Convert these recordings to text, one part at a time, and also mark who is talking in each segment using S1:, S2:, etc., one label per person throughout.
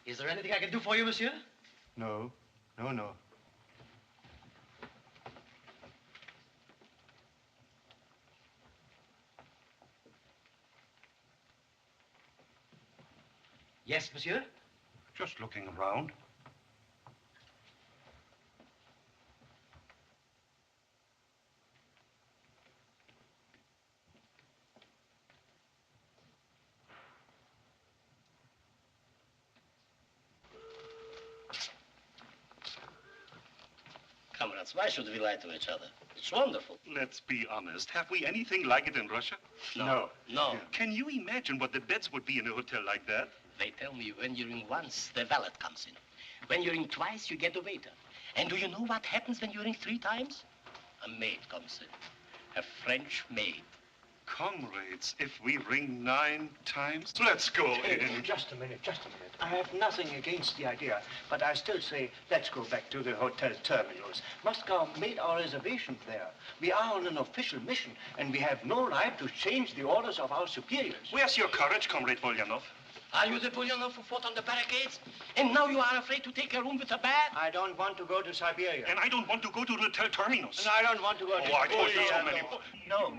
S1: Is there anything I can do for you, monsieur?
S2: No, no.
S1: Yes, monsieur?
S2: Just looking around.
S3: Comrades, why should we lie to each other? It's wonderful.
S2: Let's be honest. Have we anything like it in Russia?
S3: No.
S2: Can you imagine what the beds would be in a hotel like that?
S3: They tell me when you ring once, the valet comes in. When you ring twice, you get a waiter. And do you know what happens when you ring 3 times? A maid comes in. A French maid.
S2: Comrades, if we ring 9 times, let's go in.
S4: Just a minute. I have nothing against the idea, but I still say, let's go back to the hotel terminals. Moscow made our reservations there. We are on an official mission, and we have no right to change the orders of our superiors.
S2: Where's your courage, Comrade Polyanov?
S3: Are you the Bulyanov who fought on the barricades? And now you are afraid to take a room with a bed?
S4: I don't want to go to Siberia.
S2: And I don't want to go to the hotel terminus.
S4: And I don't want to go to...
S2: Oh, I told you so many...
S3: No.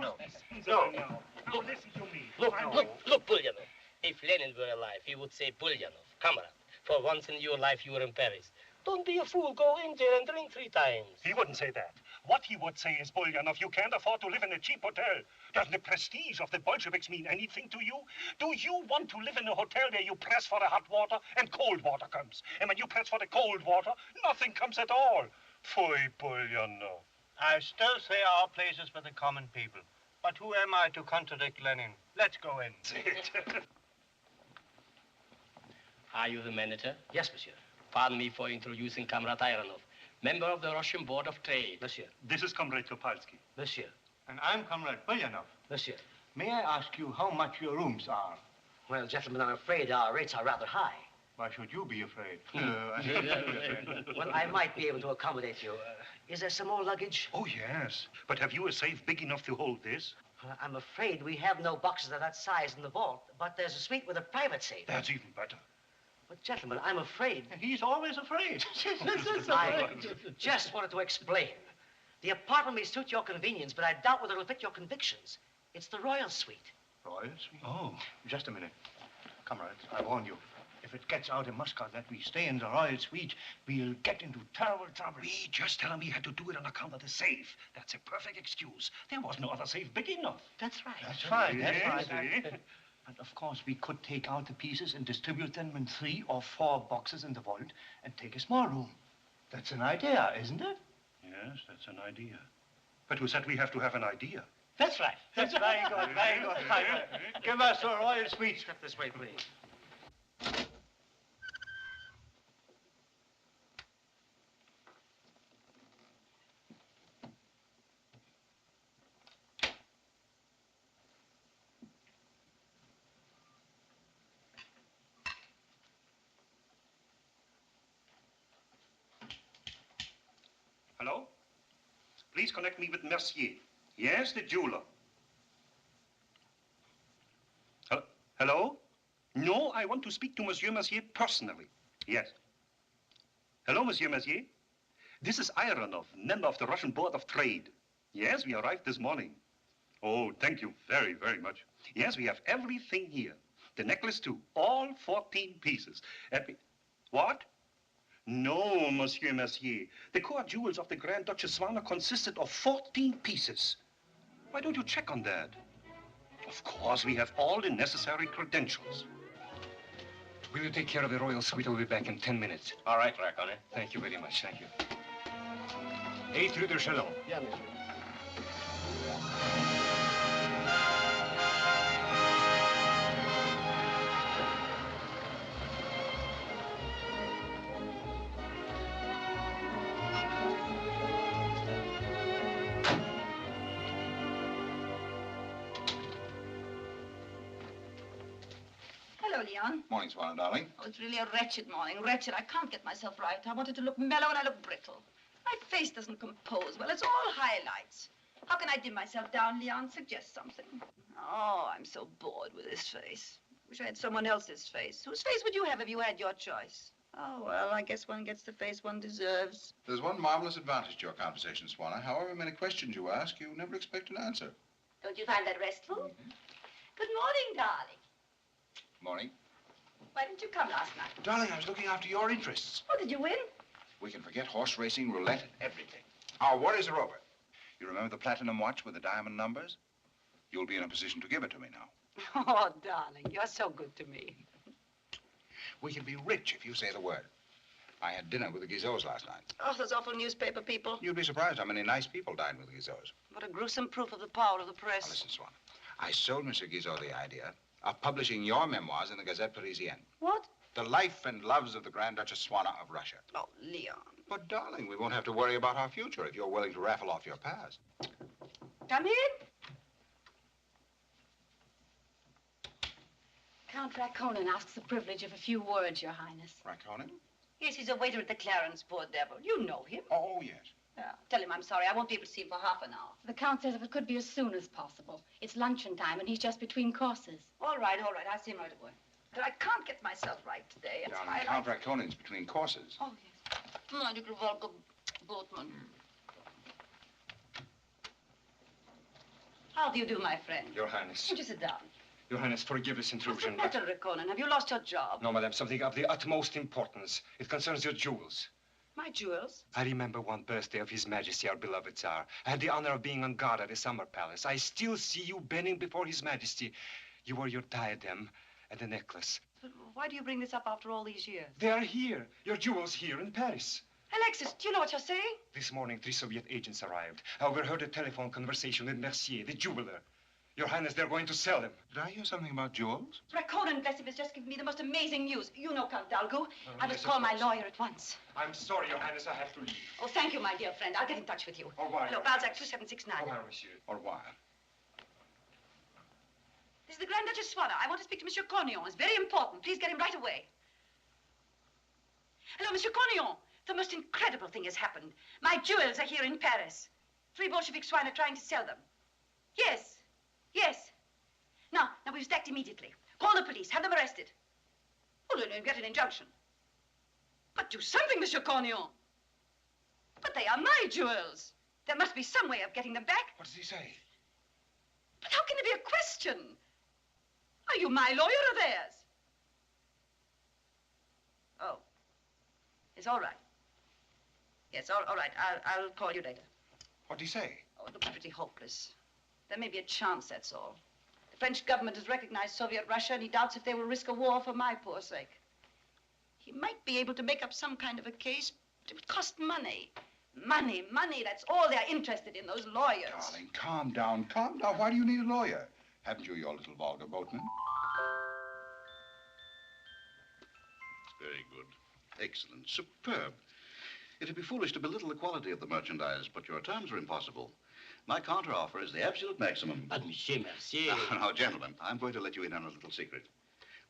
S3: Look, Bulyanov. If Lenin were alive, he would say, Bulyanov, comrade, for once in your life you were in Paris. Don't be a fool. Go in there and drink 3 times.
S2: He wouldn't say that. What he would say is, Bulyanov, you can't afford to live in a cheap hotel. Doesn't the prestige of the Bolsheviks mean anything to you? Do you want to live in a hotel where you press for the hot water and cold water comes? And when you press for the cold water, nothing comes at all. Pfui, Bulyanov.
S4: I still say our place is for the common people. But who am I to contradict Lenin? Let's go in.
S3: Are you the manager?
S1: Yes, monsieur.
S3: Pardon me for introducing Comrade Ironov, member of the Russian Board of Trade.
S1: Monsieur.
S2: This is Comrade Topalsky.
S1: Monsieur.
S4: And I'm Comrade Bulyanov.
S1: Monsieur.
S4: May I ask you how much your rooms are?
S1: Well, gentlemen, I'm afraid our rates are rather high.
S4: Why should you be afraid?
S1: Well, I might be able to accommodate you. Is there some more luggage?
S2: Oh, yes. But have you a safe big enough to hold this?
S1: I'm afraid we have no boxes of that size in the vault, but there's a suite with a private safe.
S2: That's even better.
S1: But, gentlemen, I'm afraid...
S4: And he's always afraid.
S1: I just wanted to explain. The apartment may suit your convenience, but I doubt whether it'll fit your convictions. It's the royal suite.
S4: Royal suite?
S2: Oh.
S4: Just a minute. Comrades, I warn you. If it gets out in Moscow that we stay in the royal suite, we'll get into terrible trouble.
S2: We just tell him we had to do it on account of the safe. That's a perfect excuse. There was no other safe big enough.
S1: That's right.
S4: That's fine.
S2: Yes,
S4: That's right. But of course, we could take out the pieces and distribute them in 3 or 4 boxes in the vault and take a small room. That's an idea, isn't it?
S2: Yes, that's an idea. But who said we have to have an idea?
S1: That's right.
S4: That's very good, very good. Give us a royal suite.
S1: Step this way, please.
S2: Hello? Please connect me with Mercier. Yes, the jeweler. Hello? No, I want to speak to Monsieur Mercier personally. Yes. Hello, Monsieur Mercier. This is Ironov, member of the Russian Board of Trade. Yes, we arrived this morning. Oh, thank you very, very much. Yes, we have everything here. The necklace, too. All 14 pieces. What? No, Monsieur Mercier. The core jewels of the Grand Duchess Swana consisted of 14 pieces. Why don't you check on that? Of course, we have all the necessary credentials.
S5: Will you take care of the royal suite? I'll be back in 10 minutes.
S3: All right, Rakone.
S5: Thank you very much, thank you. 8 Rue de Chalon.
S1: Yeah, monsieur.
S6: Leon.
S7: Morning, Swana, darling.
S6: Oh, it's really a wretched morning. Wretched. I can't get myself right. I wanted to look mellow and I look brittle. My face doesn't compose well. It's all highlights. How can I dim myself down, Leon? Suggest something. Oh, I'm so bored with this face. Wish I had someone else's face. Whose face would you have if you had your choice? Oh, well, I guess one gets the face one deserves.
S7: There's one marvelous advantage to your conversation, Swana. However many questions you ask, you never expect an answer.
S6: Don't you find that restful? Mm-hmm. Good morning, darling.
S7: Morning.
S6: Why didn't you come last night?
S7: Darling, I was looking after your interests.
S6: Oh, did you win?
S7: We can forget horse racing, roulette, and everything. Our worries are over. You remember the platinum watch with the diamond numbers? You'll be in a position to give it to me now.
S6: Oh, darling, you're so good to me.
S7: We can be rich if you say the word. I had dinner with the Guizos last night.
S6: Oh, those awful newspaper people.
S7: You'd be surprised how many nice people dined with the Guizos.
S6: What a gruesome proof of the power of the press.
S7: Now, listen, Swan. I sold Mr. Guizot the idea of publishing your memoirs in the Gazette Parisienne.
S6: What?
S7: The life and loves of the Grand Duchess Swana of Russia.
S6: Oh, Leon.
S7: But, darling, we won't have to worry about our future if you're willing to raffle off your past.
S6: Come in. Count Rakonin asks the privilege of a few words, Your Highness.
S7: Rakonin?
S6: Yes, he's a waiter at the Clarence, poor devil. You know him.
S7: Oh, yes.
S6: Yeah. Tell him I'm sorry. I won't be able to see him for half an hour.
S8: The Count says if it could be as soon as possible. It's luncheon time, and he's just between courses.
S6: All right. I'll see him right away. But I can't get myself right today. It's
S7: Darling, Count Rakonin's between courses.
S6: Oh, yes. My little Volga boatman. How do you do, my friend?
S5: Your Highness.
S6: Won't you sit down?
S5: Your Highness, forgive this intrusion,
S6: What's the matter, Rakonin? Have you lost your job?
S5: No, madam, something of the utmost importance. It concerns your jewels.
S6: My jewels?
S5: I remember one birthday of His Majesty, our beloved Tsar. I had the honor of being on guard at the Summer Palace. I still see you bending before His Majesty. You wore your diadem and the necklace.
S6: But why do you bring this up after all these years?
S5: They are here. Your jewels here in Paris.
S6: Alexis, do you know what you're saying?
S5: This morning, 3 Soviet agents arrived. I overheard a telephone conversation with Mercier, the jeweler. Your Highness, they're going to sell them.
S7: Did I hear something about jewels?
S6: Rakonin, bless him, has just given me the most amazing news. You know Count Dalgu.
S5: Oh,
S6: I must call my lawyer at once.
S5: I'm sorry, Your Highness, I have to leave.
S6: Oh, thank you, my dear friend. I'll get in touch with you.
S5: Au revoir.
S6: Hello, Balzac 2769.
S5: Au revoir, monsieur.
S7: Au revoir.
S6: This is the Grand Duchess Swana. I want to speak to Monsieur Cornillon. It's very important. Please get him right away. Hello, Monsieur Cornillon. The most incredible thing has happened. My jewels are here in Paris. 3 Bolshevik swine are trying to sell them. Yes. Yes. Now, we must act immediately. Call the police. Have them arrested. Oh, then get an injunction. But do something, Monsieur Cornillon. But they are my jewels. There must be some way of getting them back.
S7: What does he say?
S6: But how can there be a question? Are you my lawyer or theirs? Oh. It's all right. Yes, all right. I'll call you later.
S7: What did he say?
S6: Oh, it looks pretty hopeless. There may be a chance, that's all. The French government has recognized Soviet Russia, and he doubts if they will risk a war for my poor sake. He might be able to make up some kind of a case, but it would cost money. Money, money, that's all they're interested in, those lawyers.
S7: Darling, calm down, calm down. Why do you need a lawyer? Haven't you your little vulgar boatman?
S9: Very good. Excellent. Superb. It'd be foolish to belittle the quality of the merchandise, but your terms are impossible. My counteroffer is the absolute maximum.
S3: But, monsieur, merci.
S9: Now, gentlemen, I'm going to let you in on a little secret.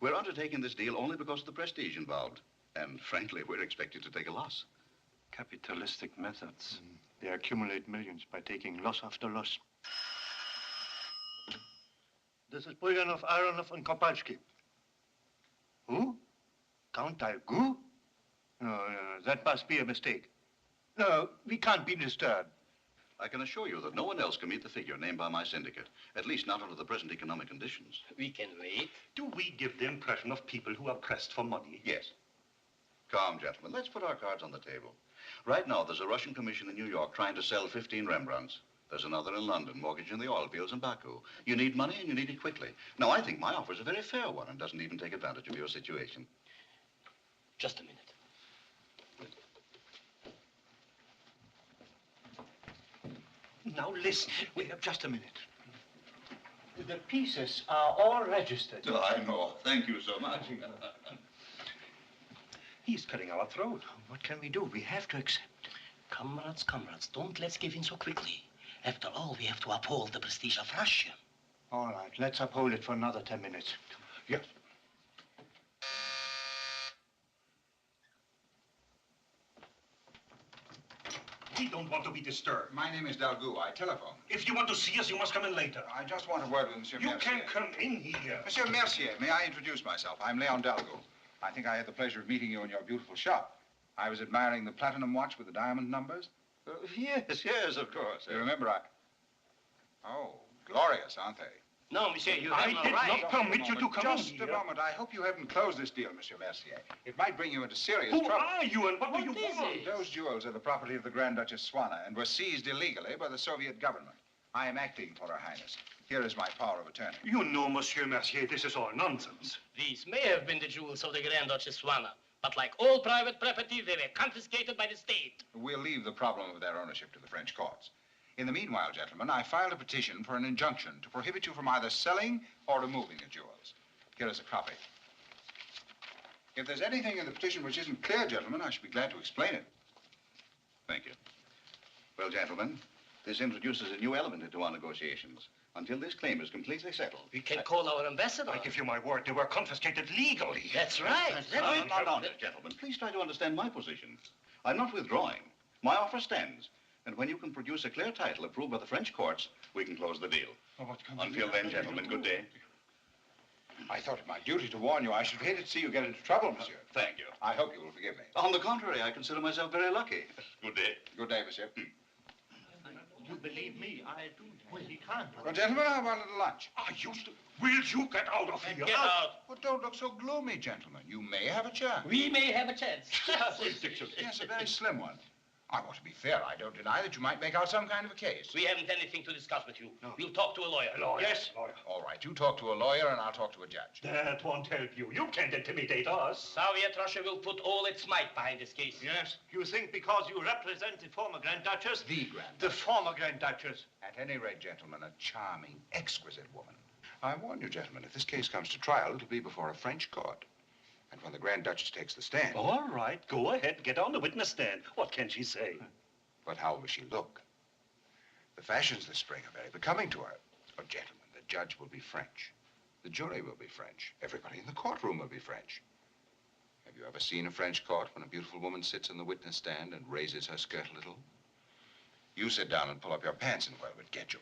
S9: We're undertaking this deal only because of the prestige involved. And frankly, we're expected to take a loss.
S4: Capitalistic methods. They accumulate millions by taking loss after loss. This is Bulyanov, Aronov, and Kopalski. Who? Count Dalgu? No, that must be a mistake. No, we can't be disturbed.
S9: I can assure you that no one else can meet the figure named by my syndicate, at least not under the present economic conditions.
S3: We can wait.
S2: Do we give the impression of people who are pressed for money?
S9: Yes. Calm, gentlemen. Let's put our cards on the table. Right now, there's a Russian commission in New York trying to sell 15 Rembrandts. There's another in London, mortgaging the oil fields in Baku. You need money, and you need it quickly. Now, I think my offer is a very fair one and doesn't even take advantage of your situation.
S3: Just a minute.
S4: Now listen, we have just a minute.
S10: The pieces are all registered.
S9: Oh, I know. Thank you so much.
S2: He's cutting our throat.
S4: What can we do? We have to accept.
S3: Comrades, comrades, don't let's give in so quickly. After all, we have to uphold the prestige of Russia.
S4: All right, let's uphold it for another 10 minutes.
S2: Yes. We don't want to be disturbed.
S7: My name is Dalgu. I telephone.
S2: If you want to see us, you must come in later.
S7: I just want a word with Monsieur
S2: You
S7: Mercier.
S2: can't come in here.
S7: Monsieur Mercier, may I introduce myself? I'm Leon Dalgu. I think I had the pleasure of meeting you in your beautiful shop. I was admiring the platinum watch with the diamond numbers.
S9: Yes, of course.
S7: You remember Oh, glorious, aren't they?
S3: No, monsieur, you have no
S2: I did
S3: right.
S2: not permit you to come in
S7: Just
S2: here.
S7: a moment. I hope you haven't closed this deal, Monsieur Mercier. It might bring you into serious
S2: Who
S7: trouble.
S2: are you and what do you
S3: What is
S2: want?
S3: it?
S7: Those jewels are the property of the Grand Duchess Swana and were seized illegally by the Soviet government. I am acting for Her Highness. Here is my power of attorney.
S2: You know, Monsieur Mercier, this is all nonsense.
S3: These may have been the jewels of the Grand Duchess Swana, but like all private property, they were confiscated by the state.
S7: We'll leave the problem of their ownership to the French courts. In the meanwhile, gentlemen, I filed a petition for an injunction to prohibit you from either selling or removing the jewels. Here is a copy. If there's anything in the petition which isn't clear, gentlemen, I should be glad to explain it.
S9: Thank you. Well, gentlemen, this introduces a new element into our negotiations. Until this claim is completely settled.
S3: We can call our ambassador.
S2: I give you my word, they were confiscated legally.
S3: That's right.
S9: No, gentlemen, please try to understand my position. I'm not withdrawing. My offer stands. And when you can produce a clear title approved by the French courts, we can close the deal. Until then, gentlemen, good day.
S7: I thought it my duty to warn you. I should hate to see you get into trouble, monsieur.
S9: Thank you.
S7: I hope you will forgive me.
S9: On the contrary, I consider myself very lucky. Good day.
S7: Good day, monsieur.
S10: You believe me, I do. Well, he can't.
S7: Well, gentlemen, how about a little lunch?
S2: Will you get out of here?
S3: Get out.
S7: Well, don't look so gloomy, gentlemen. You may have a chance.
S3: We may have a chance.
S7: Yes, a very slim one. I want to be fair. I don't deny that you might make out some kind of a case.
S3: We haven't anything to discuss with you. No. We'll talk to a lawyer.
S2: Yes.
S7: All right, you talk to a lawyer and I'll talk to a judge.
S2: That won't help you. You can't intimidate us.
S3: Soviet Russia will put all its might behind this case.
S10: Yes, you think because you represent the former Grand Duchess?
S7: The Grand
S10: The former Grand Duchess.
S7: At any rate, gentlemen, a charming, exquisite woman. I warn you, gentlemen, if this case comes to trial, it'll be before a French court. And when the Grand Duchess takes the stand...
S2: All right, go ahead. Get on the witness stand. What can she say?
S7: But how will she look? The fashions this spring are very becoming to her. Oh, gentlemen, the judge will be French. The jury will be French. Everybody in the courtroom will be French. Have you ever seen a French court when a beautiful woman sits on the witness stand and raises her skirt a little? You sit down and pull up your pants and where would get you?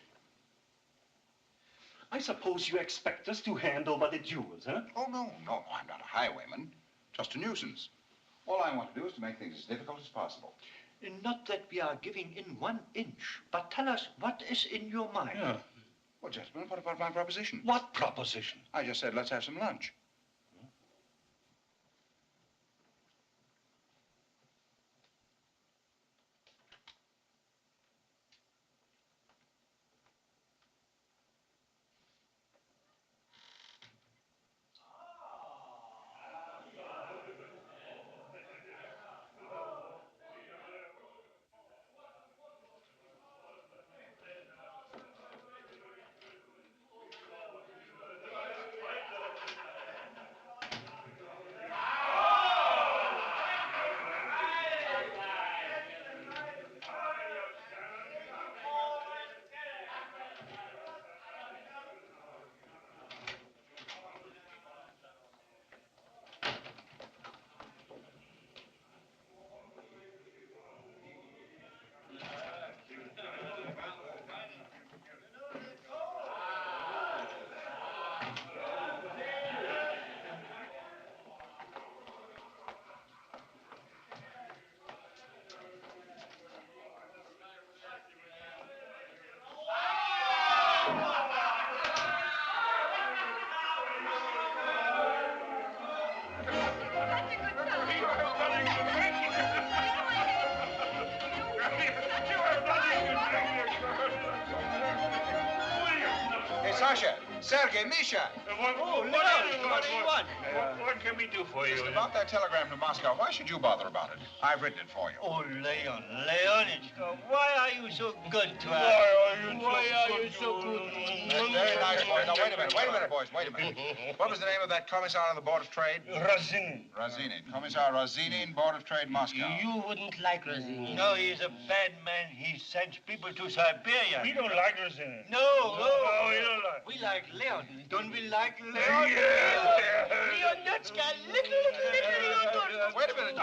S2: I suppose you expect us to hand over the jewels, huh?
S7: Oh, no, I'm not a highwayman. Just a nuisance. All I want to do is to make things as difficult as possible.
S10: Not that we are giving in 1 inch, but tell us what is in your mind.
S2: Yeah.
S7: Well, gentlemen, what about my proposition?
S2: What proposition?
S7: I just said, let's have some lunch. Sasha, Sergei, Misha.
S2: What can we do for you?
S7: Just about that telegram to Moscow. Why should you bother about it? I've written it for you.
S10: Oh, Leonechka, why are you so good to us?
S2: Why are you so good?
S7: That's very nice, boys. Now, wait a minute, boys, wait a minute. What was the name of that commissar on the Board of Trade?
S2: Razinin.
S7: Razinin. Commissar Razinin, Board of Trade, Moscow.
S3: You wouldn't like Razinin.
S10: No, he's a bad man. He sends people to Siberia.
S2: We don't like Razinin.
S10: No,
S2: we don't like.
S10: We like Leon. Don't we like Leon?
S2: Yeah.
S10: Ninotchka, little.
S7: Wait a minute.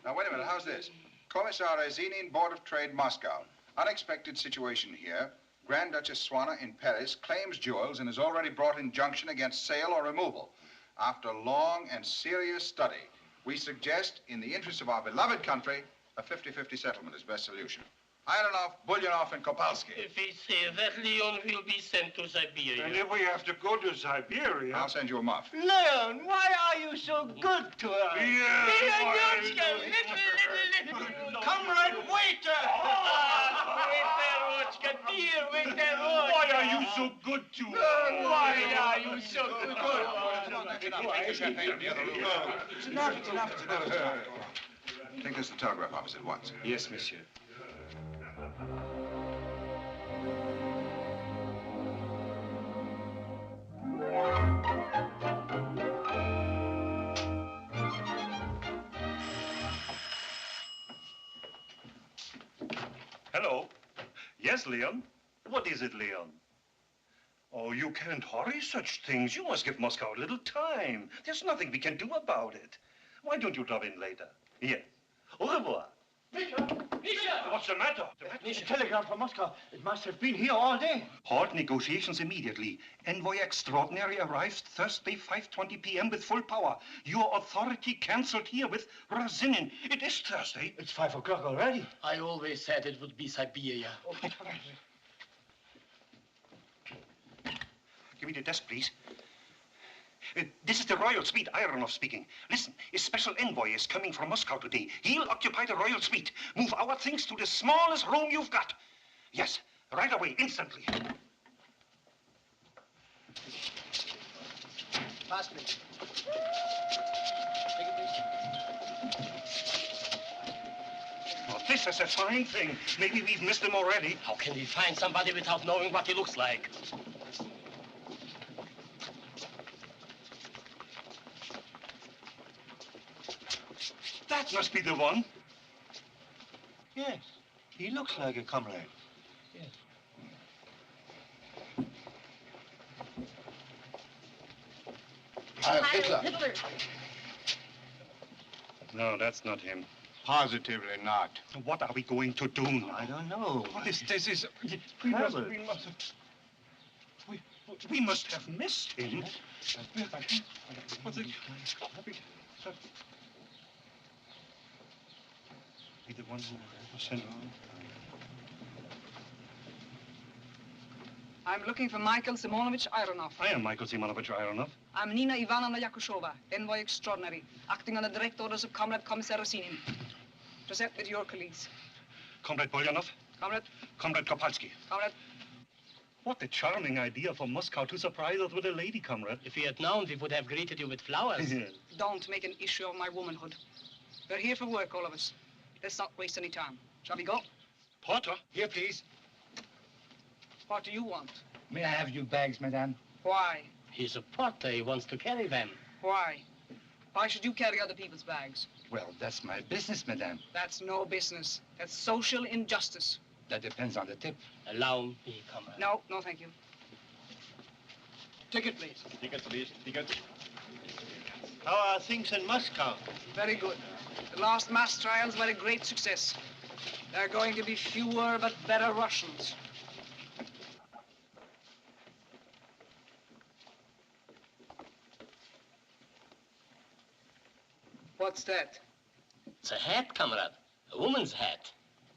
S7: Now, wait a minute. How's this? Commissar Razinin, Board of Trade, Moscow. Unexpected situation here. Grand Duchess Swana in Paris claims jewels and has already brought injunction against sale or removal. After long and serious study, we suggest, in the interest of our beloved country, a 50-50 settlement is best solution. Ironov, Bulyanov, and Kopalsky.
S3: If we say that, Leon will be sent to Siberia.
S2: And if we have to go to Siberia...
S7: I'll send you a muff.
S10: Leon, why are you so good to us?
S2: Yeah.
S10: Ninotchka, little. Comrade waiter. Waiter, dear waiter.
S2: Why are you so good to us?
S10: Why are you so good?
S7: It's enough. Take this to the telegraph office at once.
S5: Yes, monsieur.
S2: Hello. Yes, Leon? What is it, Leon? Oh, you can't hurry such things. You must give Moscow a little time. There's nothing we can do about it. Why don't you drop in later? Yes. Au revoir.
S3: Misha!
S2: What's the matter?
S10: A telegram from Moscow. It must have been here all day.
S2: Halt negotiations immediately. Envoy extraordinary arrives Thursday, 5:20 p.m. with full power. Your authority cancelled here with Razinin. It is Thursday.
S10: It's 5 o'clock already.
S3: I always said it would be Siberia.
S2: Give me the desk, please. This is the royal suite, Ironov speaking. Listen, a special envoy is coming from Moscow today. He'll occupy the royal suite. Move our things to the smallest room you've got. Yes, right away, instantly.
S3: Pass, please.
S2: Oh, this is a fine thing. Maybe we've missed him already.
S3: How can we find somebody without knowing what he looks like?
S2: That must be the one.
S10: Yes, he looks like a comrade.
S3: Yes.
S7: Heil Hitler.
S2: No, that's not him.
S7: Positively not.
S2: What are we going to do now?
S10: I don't know.
S2: This is... We must have missed him. What's it? Be the one who sent on.
S11: I'm looking for Michael Simonovich Ironov.
S2: I am Michael Simonovich Ironov.
S11: I'm Nina Ivanovna Yakushova, envoy extraordinary, acting on the direct orders of Comrade Commissar Razinin. Present with your colleagues.
S2: Comrade Bulyanov.
S11: Comrade.
S2: Comrade Kopalsky.
S11: Comrade.
S2: What a charming idea for Moscow to surprise us with a lady, comrade.
S3: If we had known, we would have greeted you with flowers.
S11: Don't make an issue of my womanhood. We're here for work, all of us. Let's not waste any time. Shall we go?
S2: Porter.
S5: Here, please.
S11: What do you want?
S5: May I have your bags, madame?
S11: Why?
S3: He's a porter. He wants to carry them.
S11: Why? Why should you carry other people's bags?
S5: Well, that's my business, madame.
S11: That's no business. That's social injustice.
S5: That depends on the tip.
S3: Allow me, comrade.
S11: No, thank you.
S10: Ticket, please.
S2: Ticket, please. Ticket.
S10: How are things in Moscow?
S11: Very good. The last mass trials were a great success. There are going to be fewer but better Russians. What's that?
S3: It's a hat, comrade. A woman's hat.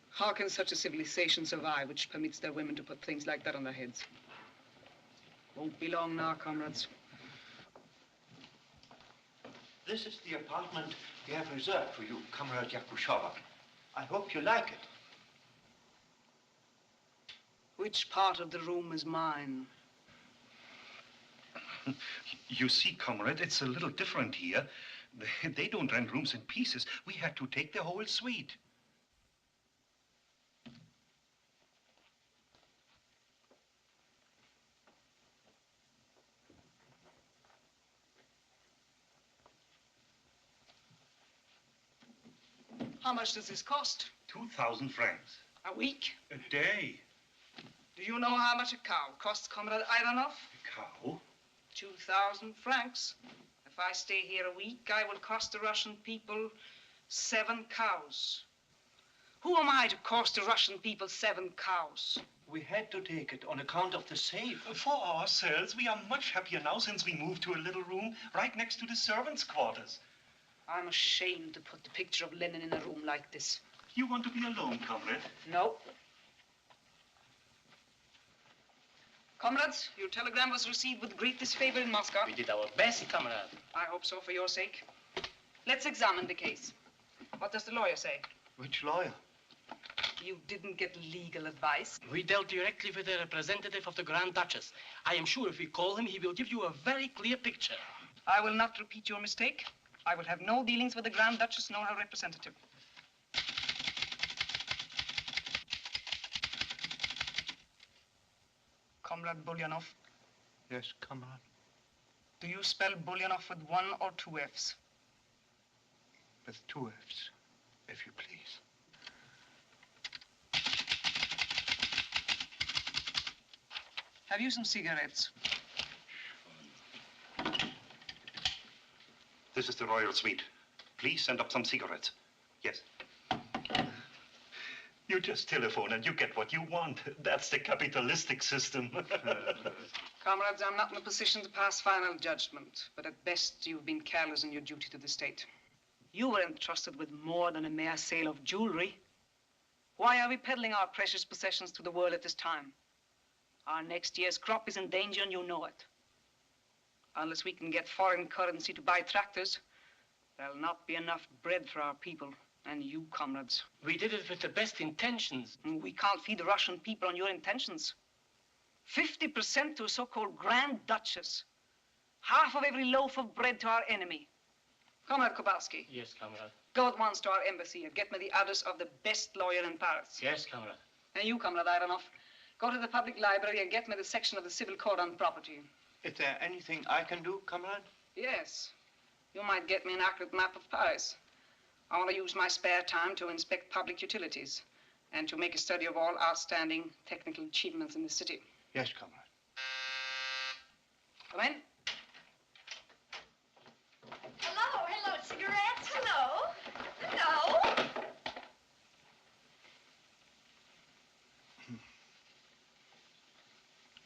S11: How can such a civilization survive which permits their women to put things like that on their heads? Won't be long now, comrades.
S10: This is the apartment we have reserved for you, Comrade Yakushova. I hope you like it.
S11: Which part of the room is mine?
S2: You see, comrade, it's a little different here. They don't rent rooms in pieces. We had to take the whole suite.
S11: How much does this cost?
S2: 2,000 francs.
S11: A week?
S2: A day.
S11: Do you know how much a cow costs, Comrade Ivanov?
S2: A cow?
S11: 2,000 francs. If I stay here a week, I will cost the Russian people 7 cows. Who am I to cost the Russian people 7 cows?
S4: We had to take it on account of the safe.
S2: For ourselves, we are much happier now since we moved to a little room right next to the servants' quarters.
S11: I'm ashamed to put the picture of Lenin in a room like this.
S2: You want to be alone, comrade?
S11: No. Comrades, your telegram was received with great disfavor in Moscow.
S3: We did our best, comrade.
S11: I hope so, for your sake. Let's examine the case. What does the lawyer say?
S4: Which lawyer?
S11: You didn't get legal advice.
S3: We dealt directly with the representative of the Grand Duchess. I am sure if we call him, he will give you a very clear picture.
S11: I will not repeat your mistake. I will have no dealings with the Grand Duchess nor her representative. Comrade Bulyanov.
S4: Yes, comrade.
S11: Do you spell Bulyanov with 1 or 2 F's?
S4: With 2 F's, if you please.
S11: Have you some cigarettes?
S2: This is the royal suite. Please send up some cigarettes. Yes. You just telephone and you get what you want. That's the capitalistic system.
S11: Comrades, I'm not in a position to pass final judgment, but at best you've been careless in your duty to the state. You were entrusted with more than a mere sale of jewelry. Why are we peddling our precious possessions to the world at this time? Our next year's crop is in danger and you know it. Unless we can get foreign currency to buy tractors, there'll not be enough bread for our people and you, comrades.
S3: We did it with the best intentions.
S11: We can't feed the Russian people on your intentions. 50% to a so-called Grand Duchess. Half of every loaf of bread to our enemy. Comrade Kobalsky.
S3: Yes, comrade.
S11: Go at once to our embassy and get me the address of the best lawyer in Paris.
S3: Yes, comrade.
S11: And you, Comrade Ivanov, go to the public library and get me the section of the civil code on property.
S4: Is there anything I can do, comrade?
S11: Yes. You might get me an accurate map of Paris. I want to use my spare time to inspect public utilities and to make a study of all outstanding technical achievements in the city.
S4: Yes, comrade.
S11: Come in.
S6: Hello, cigarettes, hello. Hello.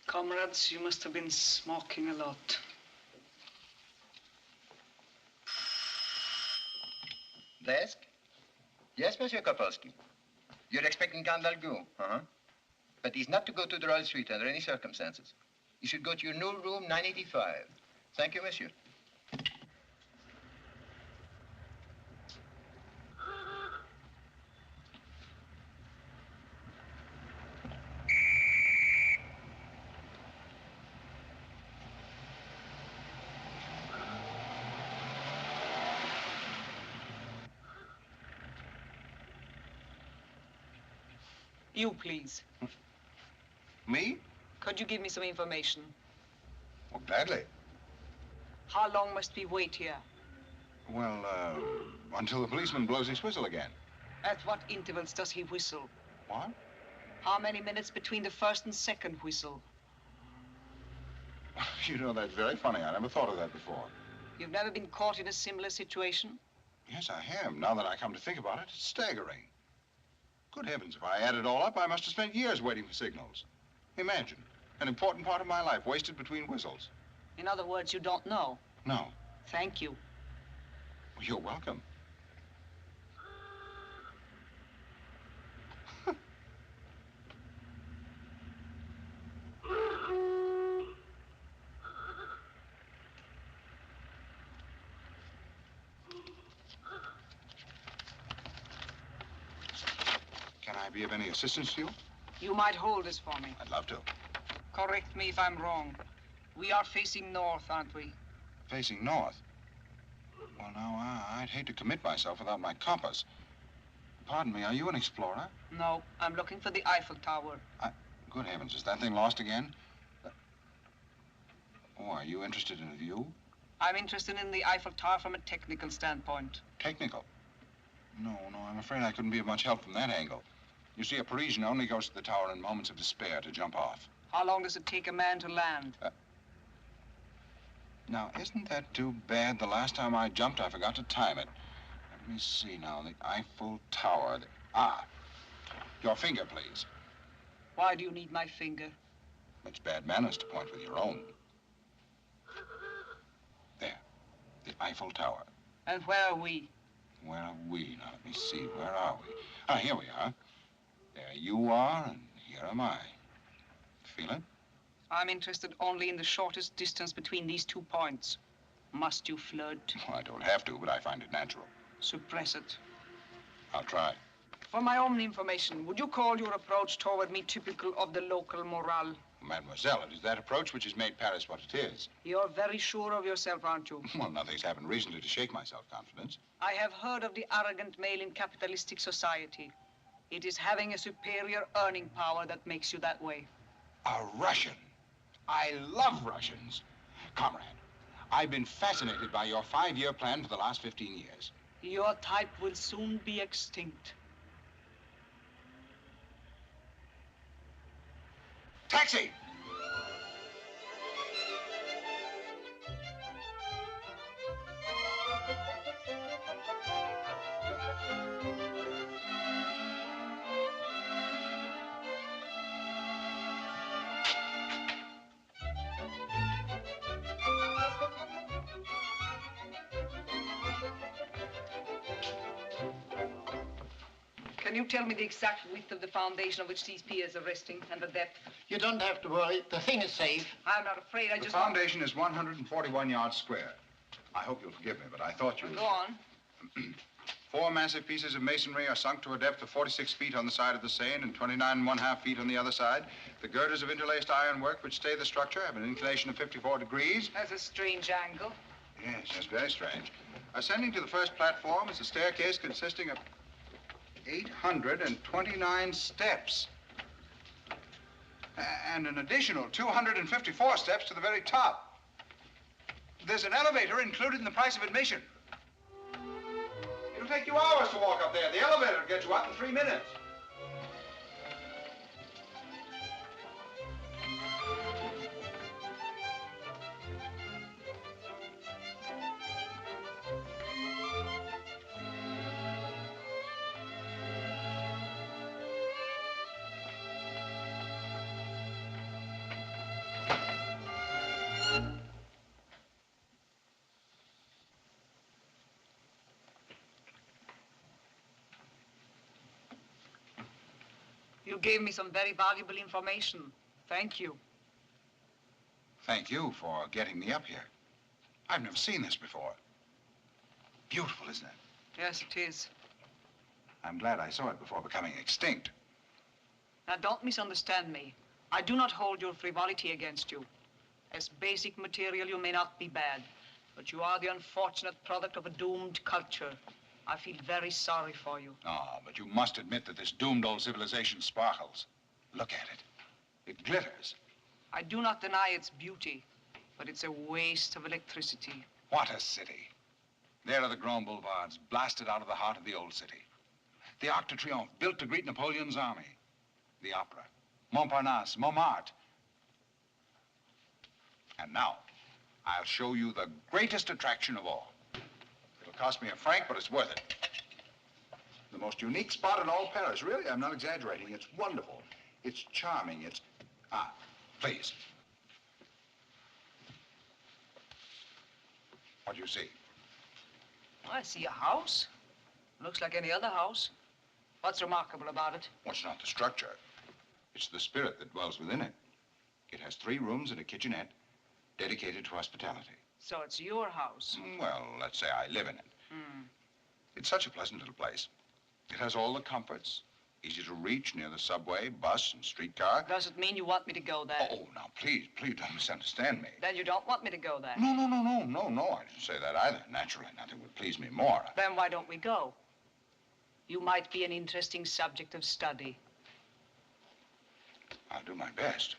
S11: Comrades, you must have been smoking a lot.
S12: Desk? Yes, Monsieur Kopolsky. You're expecting Count Valgoux, But he's not to go to the Royal Suite under any circumstances. You should go to your new room, 985. Thank you, Monsieur.
S11: You, please.
S7: Me?
S11: Could you give me some information?
S7: Well, gladly.
S11: How long must we wait here?
S7: Well, until the policeman blows his whistle again.
S11: At what intervals does he whistle?
S7: What?
S11: How many minutes between the first and second whistle?
S7: You know, that's very funny. I never thought of that before.
S11: You've never been caught in a similar situation?
S7: Yes, I have. Now that I come to think about it, it's staggering. Good heavens, if I add it all up, I must have spent years waiting for signals. Imagine, an important part of my life wasted between whistles.
S11: In other words, you don't know?
S7: No.
S11: Thank you.
S7: Well, you're welcome. Can I be of any assistance to you?
S11: You might hold this for me.
S7: I'd love to.
S11: Correct me if I'm wrong. We are facing north, aren't we?
S7: Facing north? Well, now, I'd hate to commit myself without my compass. Pardon me, are you an explorer?
S11: No, I'm looking for the Eiffel Tower.
S7: Good heavens, is that thing lost again? Oh, are you interested in a view?
S11: I'm interested in the Eiffel Tower from a technical standpoint.
S7: Technical? No, I'm afraid I couldn't be of much help from that angle. You see, a Parisian only goes to the tower in moments of despair to jump off.
S11: How long does it take a man to land?
S7: Now, isn't that too bad? The last time I jumped, I forgot to time it. Let me see now, the Eiffel Tower. Your finger, please.
S11: Why do you need my finger?
S7: It's bad manners to point with your own. There, the Eiffel Tower.
S11: And where are we?
S7: Where are we? Now, let me see, where are we? Here we are. There you are, and here am I. Feel it?
S11: I'm interested only in the shortest distance between these 2 points. Must you flirt?
S7: Well, I don't have to, but I find it natural.
S11: Suppress it.
S7: I'll try.
S11: For my own information, would you call your approach toward me typical of the local morale?
S7: Mademoiselle, it is that approach which has made Paris what it is.
S11: You're very sure of yourself, aren't you?
S7: Well, nothing's happened recently to shake my self-confidence.
S11: I have heard of the arrogant male in capitalistic society. It is having a superior earning power that makes you that way.
S7: A Russian? I love Russians. Comrade, I've been fascinated by your 5-year plan for the last 15 years.
S11: Your type will soon be extinct.
S7: Taxi!
S11: Can you tell me the exact width of the foundation on which these piers are resting and the depth?
S12: You don't have to worry. The thing is safe.
S11: I'm not afraid.
S7: The foundation is 141 yards square. I hope you'll forgive me, but I thought you...
S11: Go on.
S7: 4 massive pieces of masonry are sunk to a depth of 46 feet on the side of the Seine and 29½ feet on the other side. The girders of interlaced ironwork which stay the structure have an inclination of 54 degrees.
S11: That's a strange angle.
S7: Yes, that's very strange. Ascending to the first platform is a staircase consisting of 829 steps. And an additional 254 steps to the very top. There's an elevator included in the price of admission. It'll take you hours to walk up there. The elevator will get you up in 3 minutes.
S11: You gave me some very valuable information. Thank you.
S7: Thank you for getting me up here. I've never seen this before. Beautiful, isn't it?
S11: Yes, it is.
S7: I'm glad I saw it before becoming extinct.
S11: Now, don't misunderstand me. I do not hold your frivolity against you. As basic material, you may not be bad, but you are the unfortunate product of a doomed culture. I feel very sorry for you.
S7: Oh, but you must admit that this doomed old civilization sparkles. Look at it. It glitters.
S11: I do not deny its beauty, but it's a waste of electricity.
S7: What a city. There are the Grand Boulevards, blasted out of the heart of the old city. The Arc de Triomphe, built to greet Napoleon's army. The Opera, Montparnasse, Montmartre. And now, I'll show you the greatest attraction of all. It'll cost me a franc, but it's worth it. The most unique spot in all Paris. Really, I'm not exaggerating. It's wonderful. It's charming. It's... please. What do you see?
S11: I see a house. Looks like any other house. What's remarkable about it?
S7: Well, it's not the structure. It's the spirit that dwells within it. It has 3 rooms and a kitchenette dedicated to hospitality.
S11: So it's your house?
S7: Well, let's say I live in it. It's such a pleasant little place. It has all the comforts, Easy to reach near the subway, bus, and streetcar.
S11: Does it mean you want me to go there?
S7: Oh, now, please don't misunderstand me.
S11: Then you don't want me to go there?
S7: No, I didn't say that either. Naturally, nothing would please me more.
S11: Then why don't we go? You might be an interesting subject of study.
S7: I'll do my best.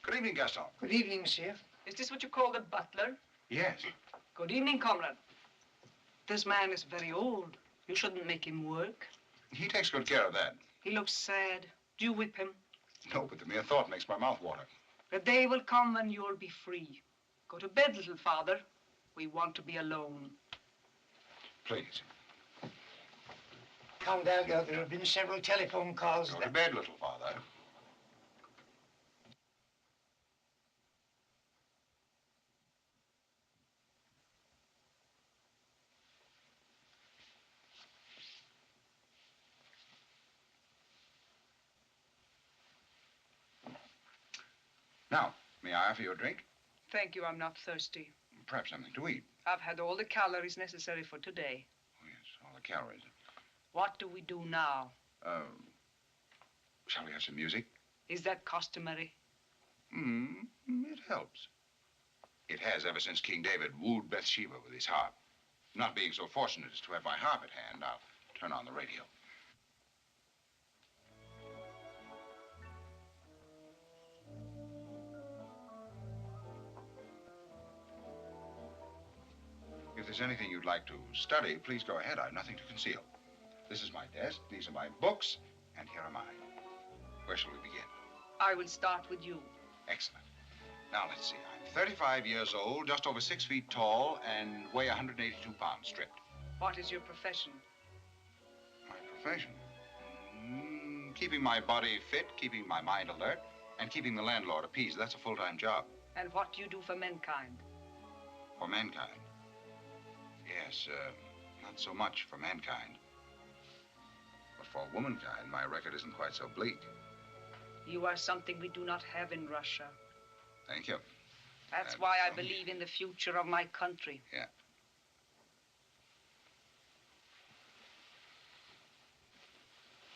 S7: Good evening, Gaston.
S10: Good evening, monsieur.
S11: Is this what you call the butler?
S7: Yes.
S11: Good evening, comrade. This man is very old. You shouldn't make him work.
S7: He takes good care of that.
S11: He looks sad. Do you whip him?
S7: No, but the mere thought makes my mouth water.
S11: The day will come when you'll be free. Go to bed, little father. We want to be alone.
S7: Please.
S10: Come, Dalgo. There have been several telephone calls.
S7: Go to bed, little father. Now, may I offer you a drink?
S11: Thank you, I'm not thirsty.
S7: Perhaps something to eat.
S11: I've had all the calories necessary for today.
S7: Oh, yes, all the calories.
S11: What do we do now?
S7: Shall we have some music?
S11: Is that customary?
S7: It helps. It has ever since King David wooed Bathsheba with his harp. Not being so fortunate as to have my harp at hand, I'll turn on the radio. If there's anything you'd like to study, please go ahead. I've nothing to conceal. This is my desk, these are my books, and here am I. Where shall we begin?
S11: I will start with you.
S7: Excellent. Now, let's see. I'm 35 years old, just over 6 feet tall, and weigh 182 pounds stripped.
S11: What is your profession?
S7: My profession? Keeping my body fit, keeping my mind alert, and keeping the landlord appeased. That's a full-time job.
S11: And what do you do for mankind?
S7: For mankind? Yes, not so much for mankind. But for womankind, my record isn't quite so bleak.
S11: You are something we do not have in Russia.
S7: Thank you.
S11: That's why I believe in the future of my country.
S7: Yeah.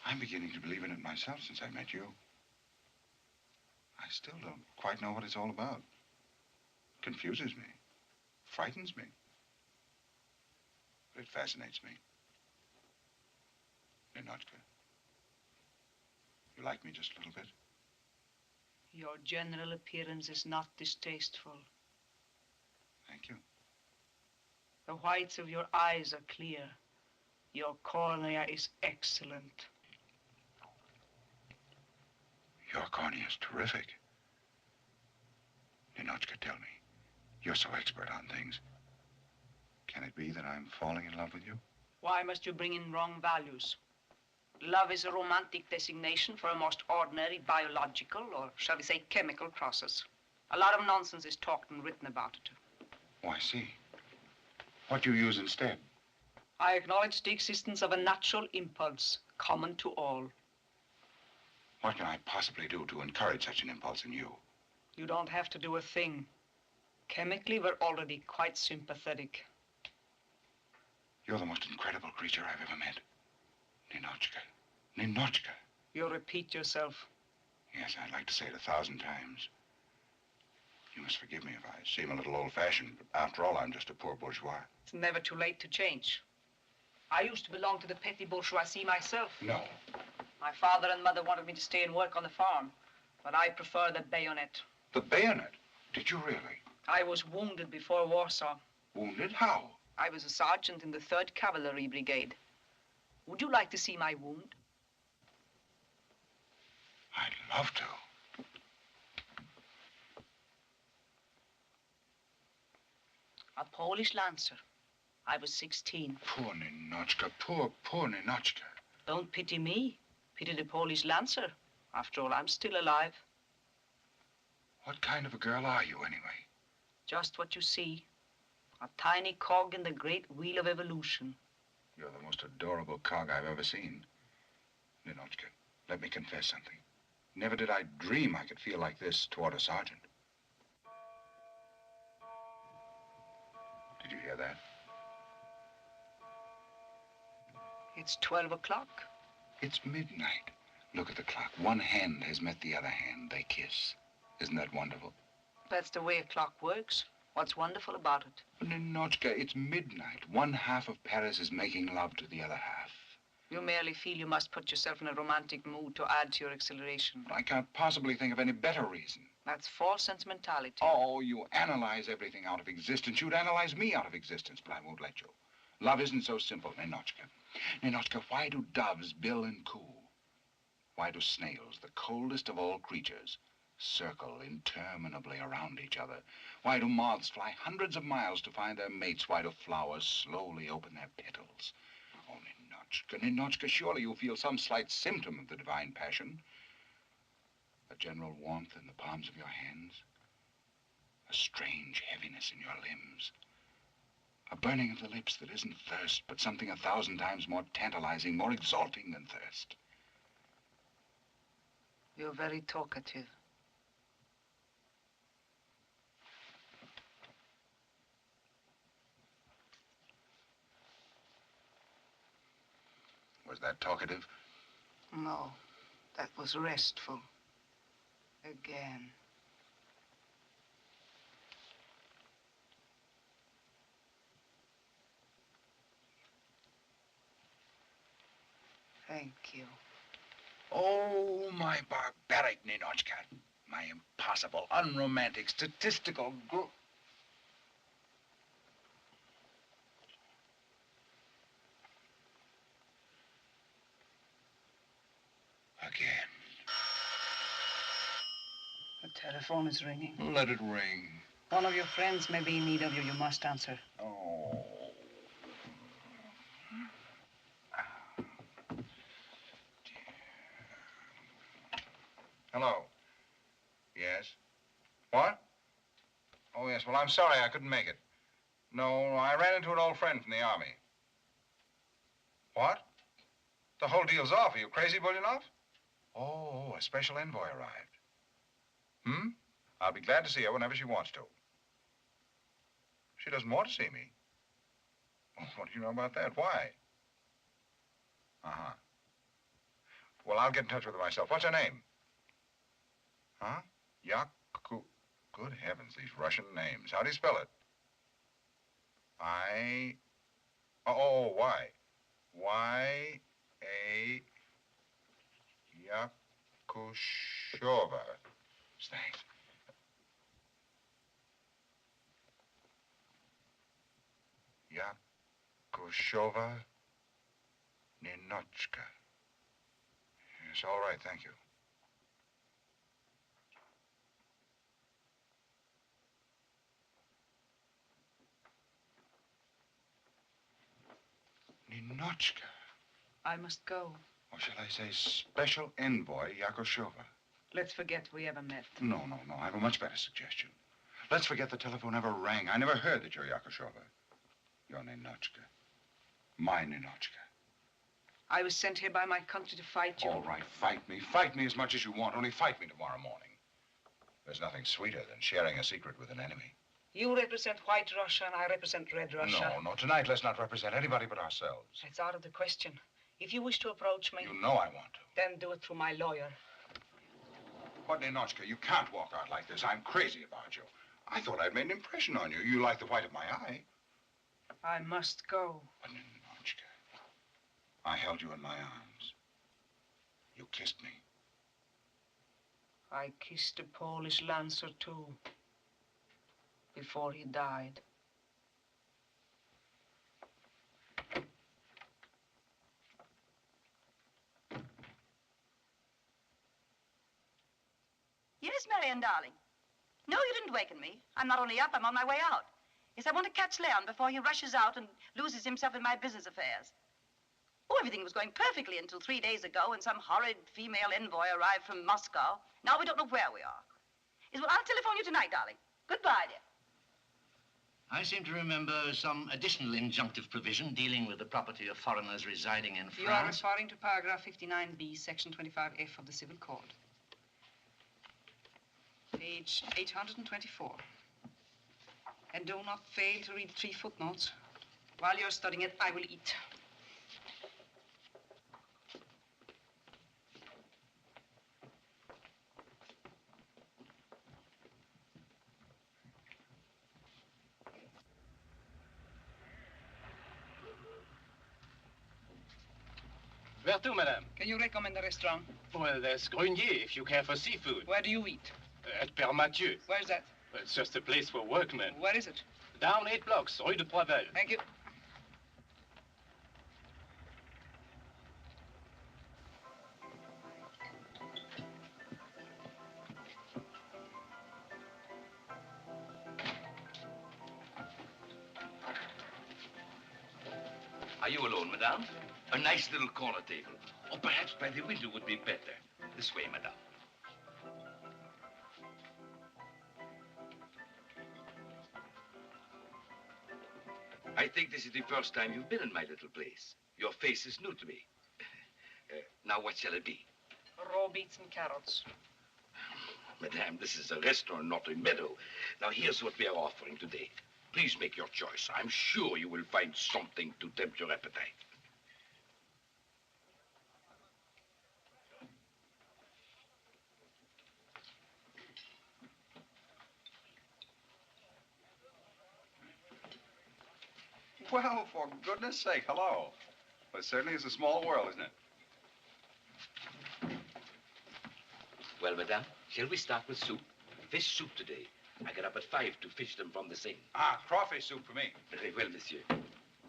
S7: I'm beginning to believe in it myself since I met you. I still don't quite know what it's all about. Confuses me. Frightens me. But it fascinates me. Ninotchka, you like me just a little bit?
S11: Your general appearance is not distasteful.
S7: Thank you.
S11: The whites of your eyes are clear. Your cornea is excellent.
S7: Your cornea is terrific. Ninotchka, tell me, you're so expert on things. Can it be that I'm falling in love with you?
S11: Why must you bring in wrong values? Love is a romantic designation for a most ordinary biological, or shall we say chemical process. A lot of nonsense is talked and written about it.
S7: Oh, I see. What do you use instead?
S11: I acknowledge the existence of a natural impulse, common to all.
S7: What can I possibly do to encourage such an impulse in you?
S11: You don't have to do a thing. Chemically, we're already quite sympathetic.
S7: You're the most incredible creature I've ever met. Ninotchka. Ninotchka.
S11: You repeat yourself.
S7: Yes, I'd like to say it 1,000 times. You must forgive me if I seem a little old-fashioned, but after all, I'm just a poor bourgeois.
S11: It's never too late to change. I used to belong to the petty bourgeoisie myself.
S7: No.
S11: My father and mother wanted me to stay and work on the farm, but I prefer the bayonet.
S7: The bayonet? Did you really?
S11: I was wounded before Warsaw.
S7: Wounded? How?
S11: I was a sergeant in the 3rd Cavalry Brigade. Would you like to see my wound?
S7: I'd love to.
S11: A Polish lancer. I was 16.
S7: Poor Ninotchka, poor Ninotchka.
S11: Don't pity me. Pity the Polish lancer. After all, I'm still alive.
S7: What kind of a girl are you, anyway?
S11: Just what you see. A tiny cog in the great wheel of evolution.
S7: You're the most adorable cog I've ever seen. Ninotchka, let me confess something. Never did I dream I could feel like this toward a sergeant. hear that?
S11: It's 12 o'clock.
S7: It's midnight. Look at the clock. One hand has met the other hand. They kiss. Isn't that wonderful?
S11: That's the way a clock works. What's wonderful about it?
S7: But Ninotchka, it's midnight. One half of Paris is making love to the other half.
S11: You merely feel you must put yourself in a romantic mood to add to your exhilaration.
S7: I can't possibly think of any better reason.
S11: That's false sentimentality.
S7: Oh, you analyze everything out of existence. You'd analyze me out of existence, but I won't let you. Love isn't so simple, Ninotchka. Ninotchka, why do doves bill and coo? Why do snails, the coldest of all creatures, circle interminably around each other? Why do moths fly hundreds of miles to find their mates? Why do flowers slowly open their petals? Oh, Ninotchka, Ninotchka, surely you feel some slight symptom of the divine passion. A general warmth in the palms of your hands. A strange heaviness in your limbs. A burning of the lips that isn't thirst, but something 1,000 times more tantalizing, more exalting than thirst.
S11: You're very talkative.
S7: Was that talkative?
S11: No, that was restful. Again. Thank you.
S7: Oh, my barbaric Ninotchka. My impossible, unromantic, statistical group. Again.
S11: The telephone is ringing.
S7: Let it ring.
S11: One of your friends may be in need of you. You must answer.
S7: Oh. Hello. Yes? What? Oh, yes. Well, I'm sorry I couldn't make it. No, I ran into an old friend from the army. What? The whole deal's off. Are you crazy, Bulyonov? Oh, a special envoy arrived. Hmm? I'll be glad to see her whenever she wants to. She doesn't want to see me. Well, what do you know about that? Why? Uh-huh. Well, I'll get in touch with her myself. What's her name? Huh? Yaku. Good heavens, these Russian names. How do you spell it? Oh, Y. Y-A... Yakushova. Thanks. Yakushova Ninotchka. Yes, all right, thank you. Ninotchka.
S11: I must go.
S7: Or shall I say special envoy Yakushova?
S11: Let's forget we ever met.
S7: No. I have a much better suggestion. Let's forget the telephone ever rang. I never heard that you're Yakushova. You're Ninotchka. My Ninotchka.
S11: I was sent here by my country to fight you.
S7: All right, fight me. Fight me as much as you want. Only fight me tomorrow morning. There's nothing sweeter than sharing a secret with an enemy.
S11: You represent White Russia and I represent Red Russia.
S7: No. Tonight, let's not represent anybody but ourselves.
S11: It's out of the question. If you wish to approach me...
S7: You know I want to.
S11: Then do it through my lawyer.
S7: But, Ninotchka, you can't walk out like this. I'm crazy about you. I thought I'd made an impression on you. You like the white of my eye.
S11: I must go.
S7: But, Ninotchka, I held you in my arms. You kissed me.
S11: I kissed a Polish lancer, too, before he died.
S6: Yes, Marianne, darling. No, you didn't waken me. I'm not only up, I'm on my way out. Yes, I want to catch Leon before he rushes out and loses himself in my business affairs. Oh, everything was going perfectly until 3 days ago when some horrid female envoy arrived from Moscow. Now we don't know where we are. Yes, well, I'll telephone you tonight, darling. Goodbye, dear.
S3: I seem to remember some additional injunctive provision dealing with the property of foreigners residing in France.
S11: You are referring to paragraph 59B, section 25F of the Civil Code. Page 824. A And do not fail to read 3 footnotes. While you're studying it, I will eat.
S13: Where to, madame?
S11: Can you recommend a restaurant?
S13: Well, there's Grenier, if you care for seafood.
S11: Where do you eat?
S13: At Père Mathieu.
S11: Where's that?
S13: Well, it's just a place for workmen.
S11: Where is it?
S13: Down 8 blocks, Rue de Poivelle.
S11: Thank you.
S14: Are you alone, madame? A nice little corner table. Or perhaps by the window would be better. This way, madame. I think this is the first time you've been in my little place. Your face is new to me. Now, what shall it be?
S11: Raw beets and carrots.
S14: Madame, this is a restaurant, not a meadow. Now, here's what we are offering today. Please make your choice. I'm sure you will find something to tempt your appetite.
S7: Well, for goodness sake, hello. Well, it certainly is a small world, isn't it?
S14: Well, madame, shall we start with soup? Fish soup today. I get up at 5 to fish them from the Seine.
S7: Ah, crawfish soup for me.
S14: Very well, monsieur.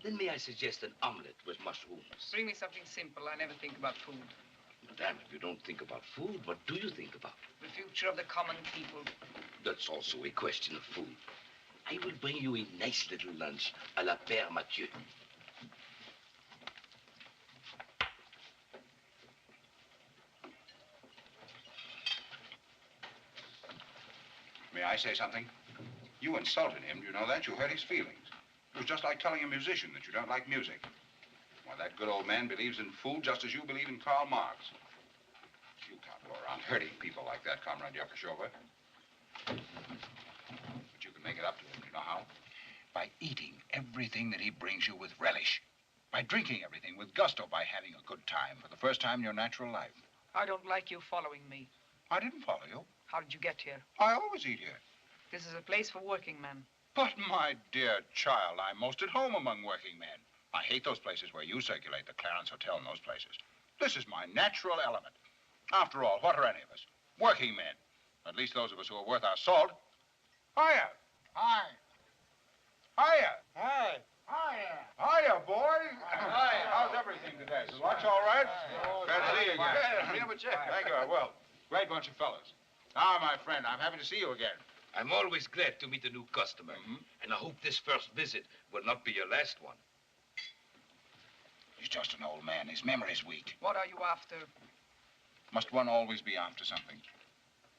S14: Then may I suggest an omelette with mushrooms?
S11: Bring me something simple. I never think about food.
S14: Madame, if you don't think about food, what do you think about?
S11: The future of the common people.
S14: That's also a question of food. I will bring you a nice little lunch à la Père Mathieu.
S7: May I say something? You insulted him, do you know that? You hurt his feelings. It was just like telling a musician that you don't like music. Why, that good old man believes in food just as you believe in Karl Marx. You can't go around hurting people like that, Comrade Yakashova. But you can make it up to him, you know how? By eating everything that he brings you with relish. By drinking everything with gusto. By having a good time for the first time in your natural life.
S11: I don't like you following me.
S7: I didn't follow you.
S11: How did you get here?
S7: I always eat here.
S11: This is a place for working men.
S7: But, my dear child, I'm most at home among working men. I hate those places where you circulate, the Clarence Hotel and those places. This is my natural element. After all, what are any of us? Working men. At least those of us who are worth our salt. Hiya. Hi. Hiya. Hi. Hiya. Hiya, boys. Hi. How's everything today? Is lunch all right? Glad to see you again. Thank you. Well, great bunch of fellas. Ah, my friend, I'm happy to see you again.
S14: I'm always glad to meet a new customer. And I hope this first visit will not be your last one.
S7: He's just an old man. His memory's weak.
S11: What are you after?
S7: Must one always be after something?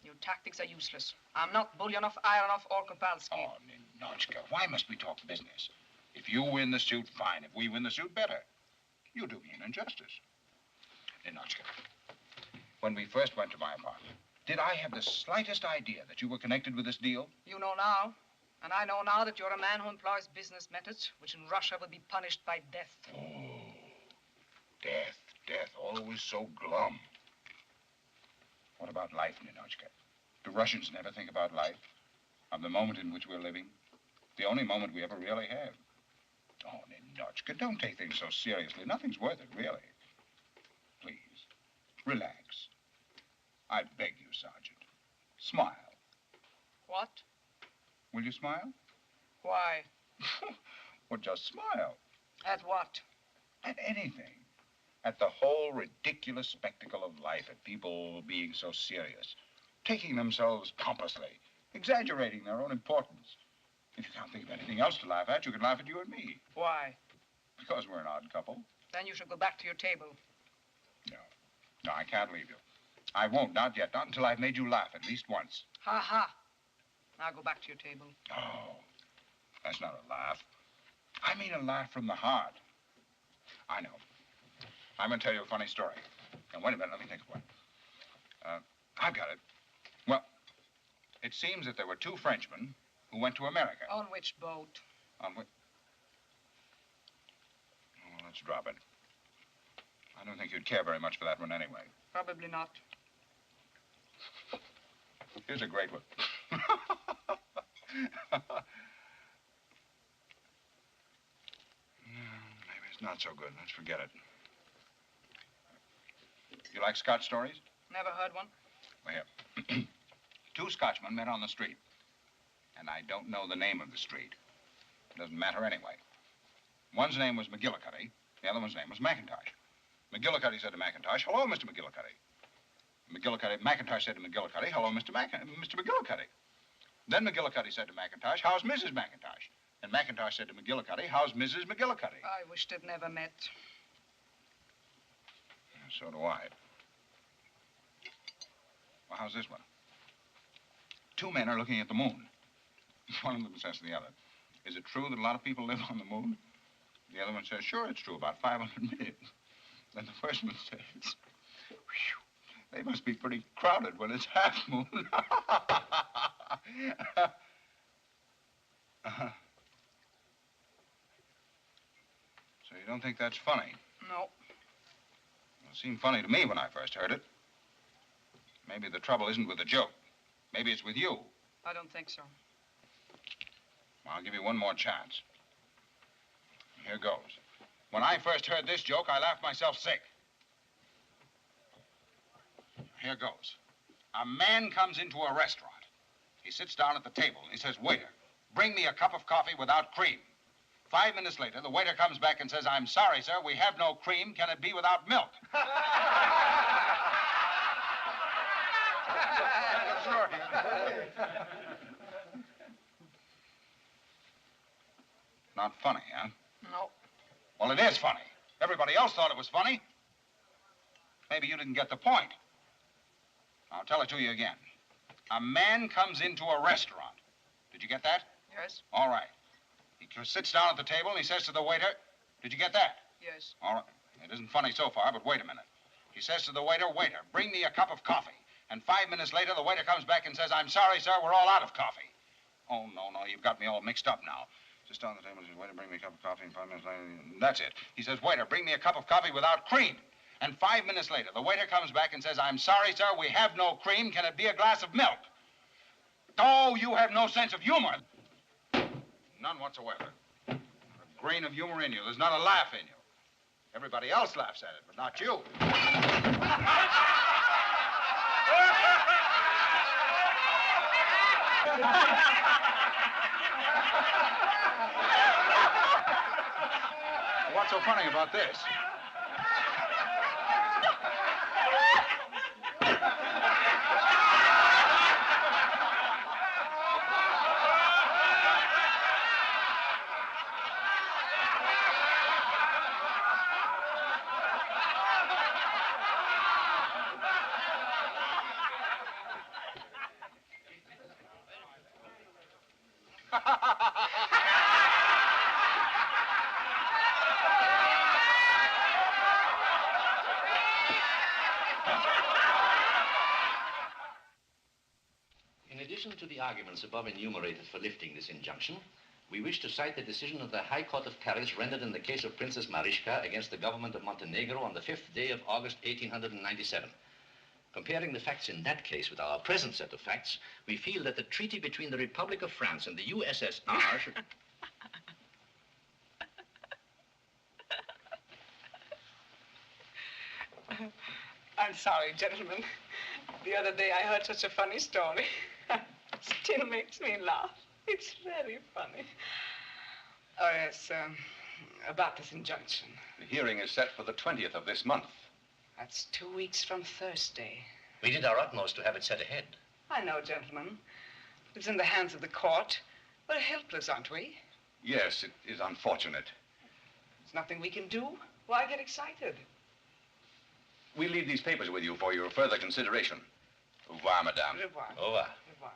S11: Your tactics are useless. I'm not Bulyanov, Ironov, or Kopalsky.
S7: Oh, Ninotchka, why must we talk business? If you win the suit, fine. If we win the suit, better. You do me an injustice. Ninotchka, when we first went to my apartment, did I have the slightest idea that you were connected with this deal?
S11: You know now. And I know now that you're a man who employs business methods, which in Russia would be punished by death.
S7: Oh, death, always so glum. What about life, Ninotchka? Do Russians never think about life? Of the moment in which we're living? The only moment we ever really have. Oh, Ninotchka, don't take things so seriously. Nothing's worth it, really. Please, relax. I beg you, Sergeant. Smile.
S11: What?
S7: Will you smile?
S11: Why?
S7: Well, just smile.
S11: At what?
S7: At anything. At the whole ridiculous spectacle of life, at people being so serious, taking themselves pompously, exaggerating their own importance. If you can't think of anything else to laugh at, you can laugh at you and me.
S11: Why?
S7: Because we're an odd couple.
S11: Then you should go back to your table.
S7: No, I can't leave you. I won't, not yet, not until I've made you laugh at least once.
S11: Ha ha. Now go back to your table.
S7: Oh, that's not a laugh. I mean a laugh from the heart. I know. I'm going to tell you a funny story. Now, wait a minute, let me think of one. I've got it. Well, it seems that there were two Frenchmen who went to America.
S11: On which boat?
S7: On which? Oh, let's drop it. I don't think you'd care very much for that one anyway.
S11: Probably not.
S7: Here's a great one. Maybe it's not so good. Let's forget it. You like Scotch stories?
S11: Never heard one.
S7: Well, here. Two Scotchmen met on the street. And I don't know the name of the street. It doesn't matter anyway. One's name was McGillicuddy. The other one's name was McIntosh. McGillicuddy said to McIntosh, "Hello, Mr. McGillicuddy." McIntosh said to McGillicuddy, "Hello, Mr. McGillicuddy." Then McGillicuddy said to McIntosh, "How's Mrs. McIntosh?" And McIntosh said to McGillicuddy, "How's Mrs. McGillicuddy?"
S11: I wish they'd never met.
S7: So do I. Well, how's this one? Two men are looking at the moon. One of them says to the other, "Is it true that a lot of people live on the moon?" The other one says, "Sure, it's true, about 500 million. Then the first one says, "Whew, they must be pretty crowded when it's half moon." So you don't think that's funny?
S11: No.
S7: Well, it seemed funny to me when I first heard it. Maybe the trouble isn't with the joke. Maybe it's with you.
S11: I don't think so.
S7: I'll give you one more chance. Here goes. When I first heard this joke, I laughed myself sick. Here goes. A man comes into a restaurant. He sits down at the table and he says, "Waiter, bring me a cup of coffee without cream." 5 minutes later, the waiter comes back and says, "I'm sorry, sir, we have no cream. Can it be without milk?" Not funny, huh?
S11: No.
S7: Well, it is funny. Everybody else thought it was funny. Maybe you didn't get the point. I'll tell it to you again. A man comes into a restaurant. Did you get that?
S11: Yes.
S7: All right. He sits down at the table and he says to the waiter, "Did you get that?"
S11: Yes.
S7: All right. It isn't funny so far, but wait a minute. He says to the waiter, "Waiter, bring me a cup of coffee." And 5 minutes later, the waiter comes back and says, "I'm sorry, sir, we're all out of coffee." Oh, no, you've got me all mixed up now. Sits down at the table and says, "Waiter, bring me a cup of coffee." And 5 minutes later, that's it. He says, "Waiter, bring me a cup of coffee without cream." And 5 minutes later, the waiter comes back and says, "I'm sorry, sir, we have no cream. Can it be a glass of milk?" Oh, you have no sense of humor. None whatsoever. Not a grain of humor in you. There's not a laugh in you. Everybody else laughs at it, but not you. What's so funny about this?
S15: In addition to the arguments above enumerated for lifting this injunction, we wish to cite the decision of the High Court of Paris rendered in the case of Princess Marischka against the government of Montenegro on the 5th day of August 1897. Comparing the facts in that case with our present set of facts, we feel that the treaty between the Republic of France and the USSR should...
S11: I'm sorry, gentlemen. The other day I heard such a funny story. Still makes me laugh. It's very funny. Oh, yes, about this injunction.
S7: The hearing is set for the 20th of this month.
S11: That's 2 weeks from Thursday.
S15: We did our utmost to have it set ahead.
S11: I know, gentlemen. It's in the hands of the court. We're helpless, aren't we?
S7: Yes, it is unfortunate.
S11: There's nothing we can do. Why get excited?
S7: We'll leave these papers with you for your further consideration. Au revoir, madame.
S11: Au revoir.
S15: Au revoir.
S11: Au revoir.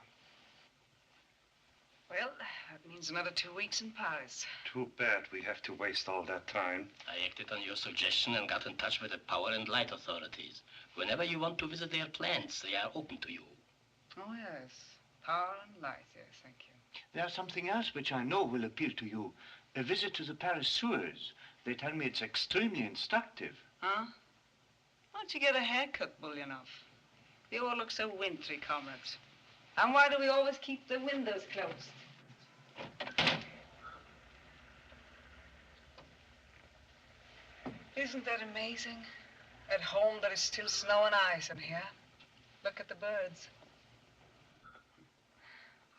S11: Well, that means another 2 weeks in Paris.
S2: Too bad we have to waste all that time.
S3: I acted on your suggestion and got in touch with the power and light authorities. Whenever you want to visit their plants, they are open to you.
S11: Oh, yes. Power and light, yes, thank you.
S4: There's something else which I know will appeal to you. A visit to the Paris sewers. They tell me it's extremely instructive.
S11: Huh? Why don't you get a haircut, Bulyanov? You all look so wintry, comrades. And why do we always keep the windows closed? Isn't that amazing? At home, there is still snow and ice, and here, look at the birds.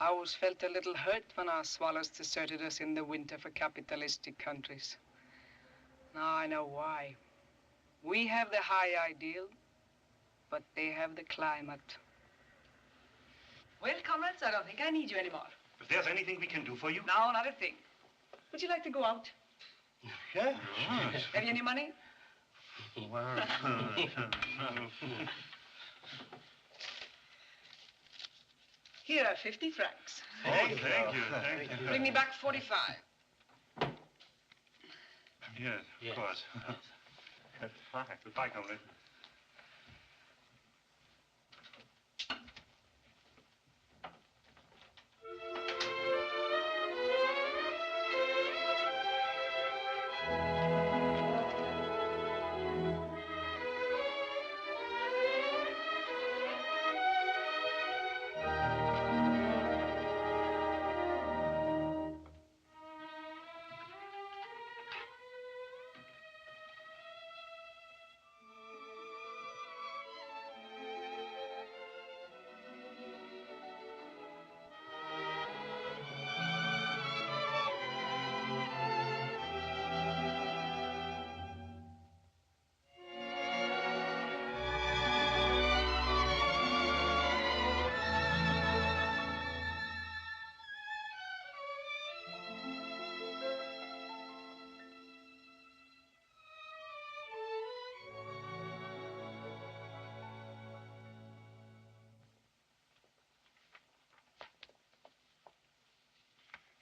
S11: I always felt a little hurt when our swallows deserted us in the winter for capitalistic countries. Now I know why. We have the high ideal, but they have the climate. Well, comrades, I don't think I need you anymore.
S2: If there's anything we can do for you?
S11: No, not a thing. Would you like to go out?
S4: Yes.
S11: Have you any money? Here are 50 francs.
S2: Oh, thank you, thank you.
S11: Bring me back 45.
S2: Yes, of course. Goodbye, comrade.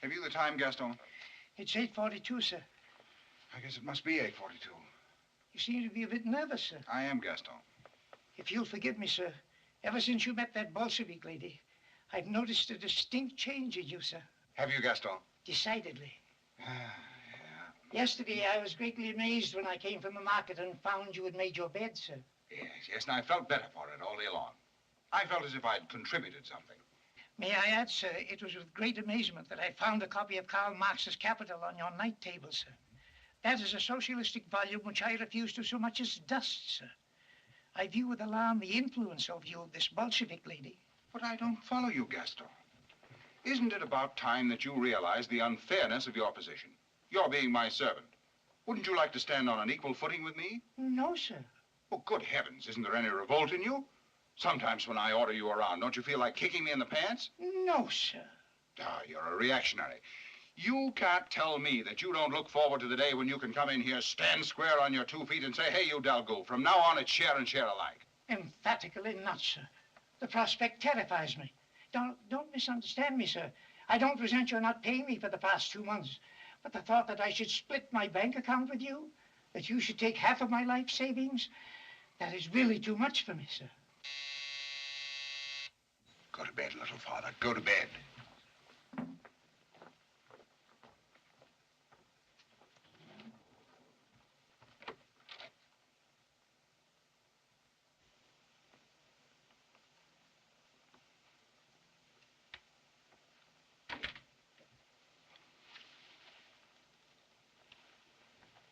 S7: Have you the time, Gaston?
S16: It's 8:42, sir.
S7: I guess it must be 8:42.
S16: You seem to be a bit nervous, sir.
S7: I am, Gaston.
S16: If you'll forgive me, sir, ever since you met that Bolshevik lady, I've noticed a distinct change in you, sir.
S7: Have you, Gaston?
S16: Decidedly. Yesterday, I was greatly amazed when I came from the market and found you had made your bed, sir.
S7: Yes, and I felt better for it all day long. I felt as if I'd contributed something.
S16: May I add, sir, it was with great amazement that I found a copy of Karl Marx's Capital on your night table, sir. That is a socialistic volume which I refuse to so much as dust, sir. I view with alarm the influence of you of this Bolshevik lady.
S7: But I don't follow you, Gaston. Isn't it about time that you realize the unfairness of your position? You're being my servant. Wouldn't you like to stand on an equal footing with me?
S16: No, sir.
S7: Oh, good heavens, isn't there any revolt in you? Sometimes when I order you around, don't you feel like kicking me in the pants?
S16: No, sir.
S7: Ah, you're a reactionary. You can't tell me that you don't look forward to the day when you can come in here, stand square on your 2 feet and say, hey, you Dalgo, from now on it's share and share alike.
S16: Emphatically not, sir. The prospect terrifies me. Don't misunderstand me, sir. I don't resent your not paying me for the past 2 months. But the thought that I should split my bank account with you, that you should take half of my life savings, that is really too much for me, sir.
S7: Go to bed, little father. Go to bed.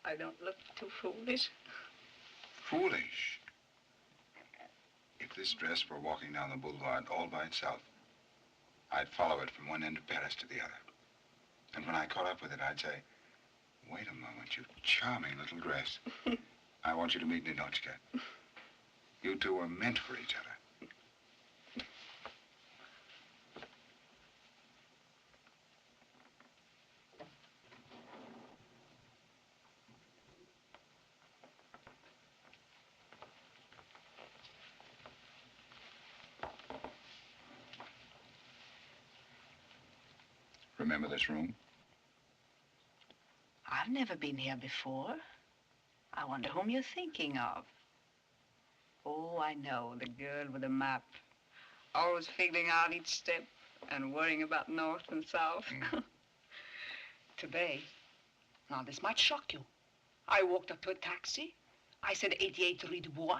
S11: I don't look too foolish.
S7: Foolish? If this dress were walking down the boulevard all by itself, I'd follow it from one end of Paris to the other. And when I caught up with it, I'd say, wait a moment, you charming little dress. I want you to meet Ninotchka. You two are meant for each other. Remember this room?
S6: I've never been here before. I wonder whom you're thinking of. Oh, I know, the girl with the map.
S11: Always figuring out each step. And worrying about north and south. Today, now this might shock you. I walked up to a taxi. I said 88 Rue du Bois,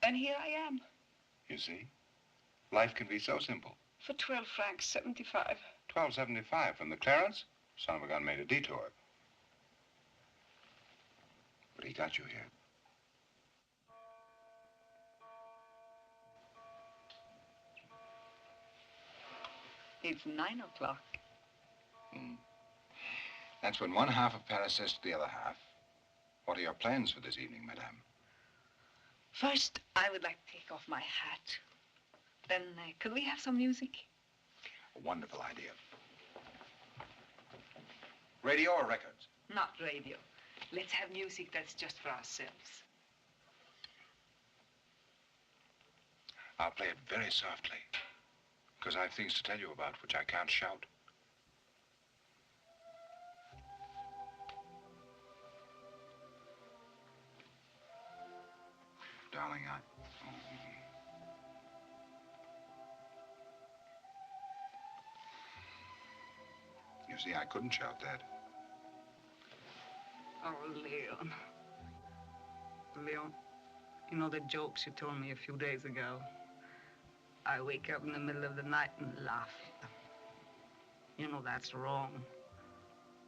S11: and here I am.
S7: You see? Life can be so simple.
S11: For 12 francs 75.
S7: 12.75 from the Clarence? Son of a gun made a detour. But he got you here.
S11: It's 9 o'clock.
S7: That's when one half of Paris says to the other half, what are your plans for this evening, madame?
S11: First, I would like to take off my hat. Then, could we have some music?
S7: A wonderful idea. Radio or records?
S11: Not radio. Let's have music that's just for ourselves.
S7: I'll play it very softly, because I have things to tell you about which I can't shout. Darling, You see, I couldn't shout that.
S11: Oh, Leon. Leon, you know the jokes you told me a few days ago? I wake up in the middle of the night and laugh at them. You know that's wrong.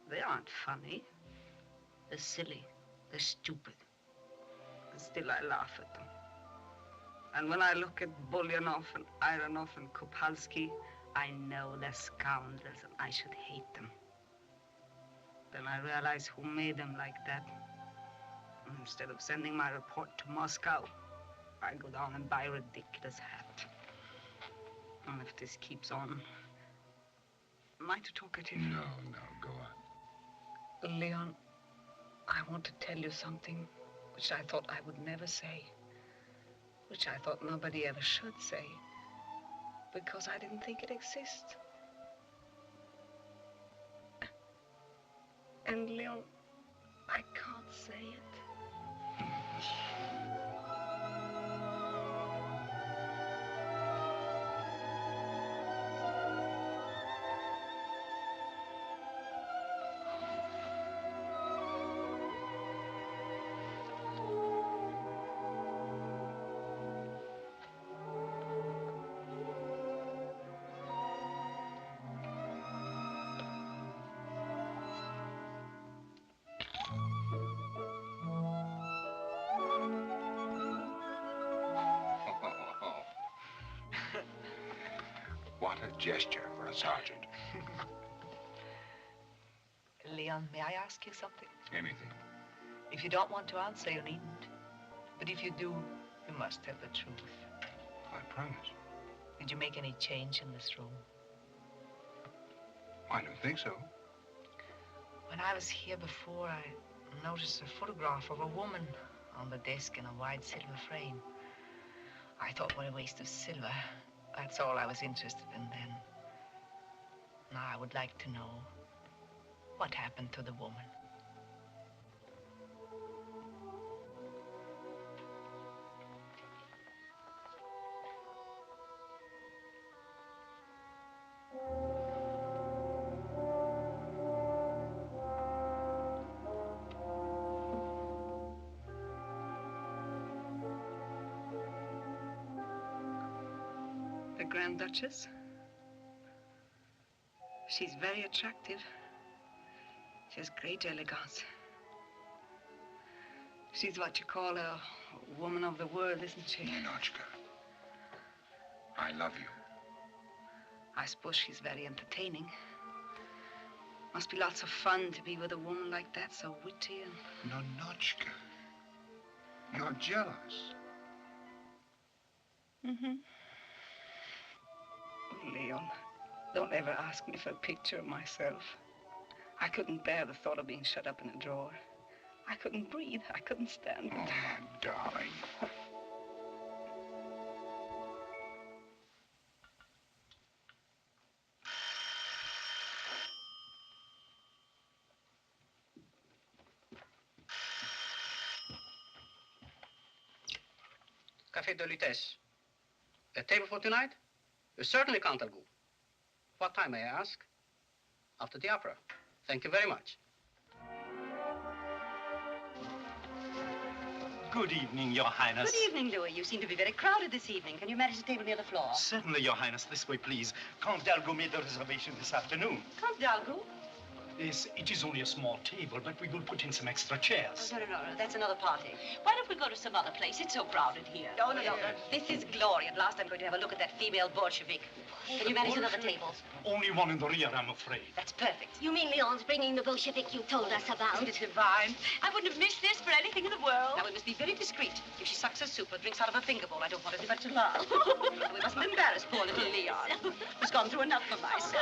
S11: They aren't funny. They're silly. They're stupid. And still I laugh at them. And when I look at Bulyanov and Ironov and Kopalsky, I know they're scoundrels and I should hate them. Then I realize who made them like that. And instead of sending my report to Moscow, I go down and buy a ridiculous hat. And if this keeps on, am I too talkative?
S7: No, go on.
S11: Leon, I want to tell you something which I thought I would never say, which I thought nobody ever should say, because I didn't think it exists. And Leon, I can't say it.
S7: What a gesture for a sergeant.
S17: Leon, may I ask you something?
S7: Anything.
S17: If you don't want to answer, you needn't. But if you do, you must tell the truth.
S7: I promise.
S17: Did you make any change in this room?
S7: I don't think so.
S17: When I was here before, I noticed a photograph of a woman on the desk in a wide silver frame. I thought, what a waste of silver. That's all I was interested in then. Now I would like to know what happened to the woman.
S11: The Grand Duchess. She's very attractive. She has great elegance. She's what you call a woman of the world, isn't she?
S7: Ninotchka, I love you.
S11: I suppose she's very entertaining. Must be lots of fun to be with a woman like that, so witty and...
S7: Ninotchka, you're jealous.
S11: Mm-hmm. Leon, don't ever ask me for a picture of myself. I couldn't bear the thought of being shut up in a drawer. I couldn't breathe. I couldn't stand it.
S7: Oh, my darling.
S18: Café de Lutèce. A table for tonight? Certainly, Count Algou. What time, may I ask? After the opera. Thank you very much.
S19: Good evening, Your Highness.
S6: Good evening, Louis. You seem to be very crowded this evening. Can you manage a table near the floor?
S19: Certainly, Your Highness. This way, please. Count Dalgo made the reservation this afternoon.
S6: Count Dalgo?
S19: Yes, it is only a small table, but we will put in some extra chairs.
S6: Oh, no. That's another party. Why don't we go to some other place? It's so crowded here. No. This is glory. At last I'm going to have a look at that female Bolshevik. Can you manage another table?
S19: Only one in the rear, I'm afraid.
S6: That's perfect.
S20: You mean Leon's bringing the Bolshevik you told us about?
S6: Isn't it divine? I wouldn't have missed this for anything in the world. Now, we must be very discreet. If she sucks her soup or drinks out of a finger bowl, I don't want her to laugh. We mustn't embarrass poor little Leon. He's gone through enough for my son.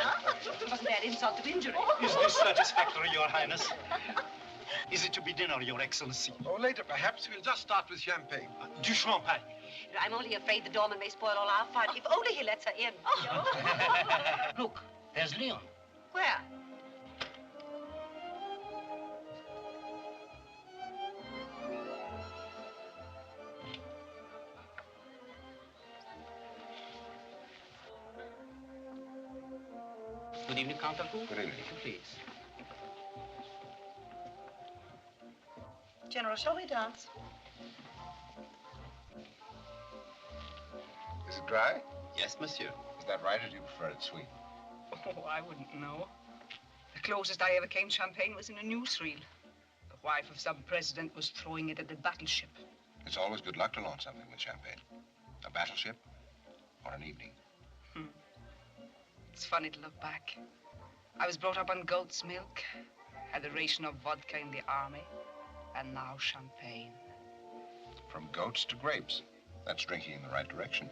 S6: He mustn't add insult to injury.
S19: Is this satisfactory, Your Highness? Is it to be dinner, Your Excellency?
S7: Oh, later, perhaps. We'll just start with champagne.
S19: Du champagne.
S6: I'm only afraid the doorman may spoil all our fun. If only he lets her in.
S18: Look, there's Leon.
S6: Where?
S18: Good evening, Count Dalgo.
S7: Good evening.
S18: If you please.
S6: General, shall we dance?
S7: Is it dry?
S12: Yes, monsieur.
S7: Is that right, or do you prefer it sweet?
S11: Oh, I wouldn't know. The closest I ever came champagne was in a newsreel. The wife of some president was throwing it at a battleship.
S7: It's always good luck to launch something with champagne. A battleship or an evening.
S11: It's funny to look back. I was brought up on goat's milk, had a ration of vodka in the army, and now champagne.
S7: From goats to grapes. That's drinking in the right direction.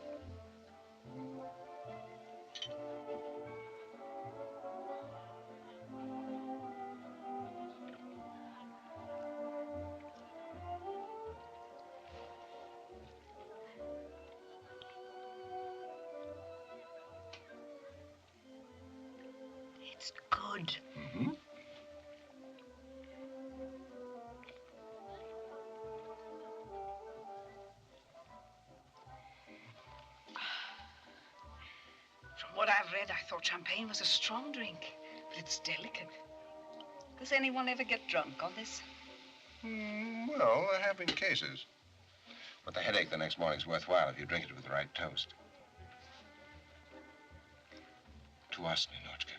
S6: It's good.
S7: Mm-hmm.
S11: From what I've read, I thought champagne was a strong drink, but it's delicate. Does anyone ever get drunk on this?
S7: Well, there have been cases. But the headache the next morning's worthwhile if you drink it with the right toast. To us, Ninotchka.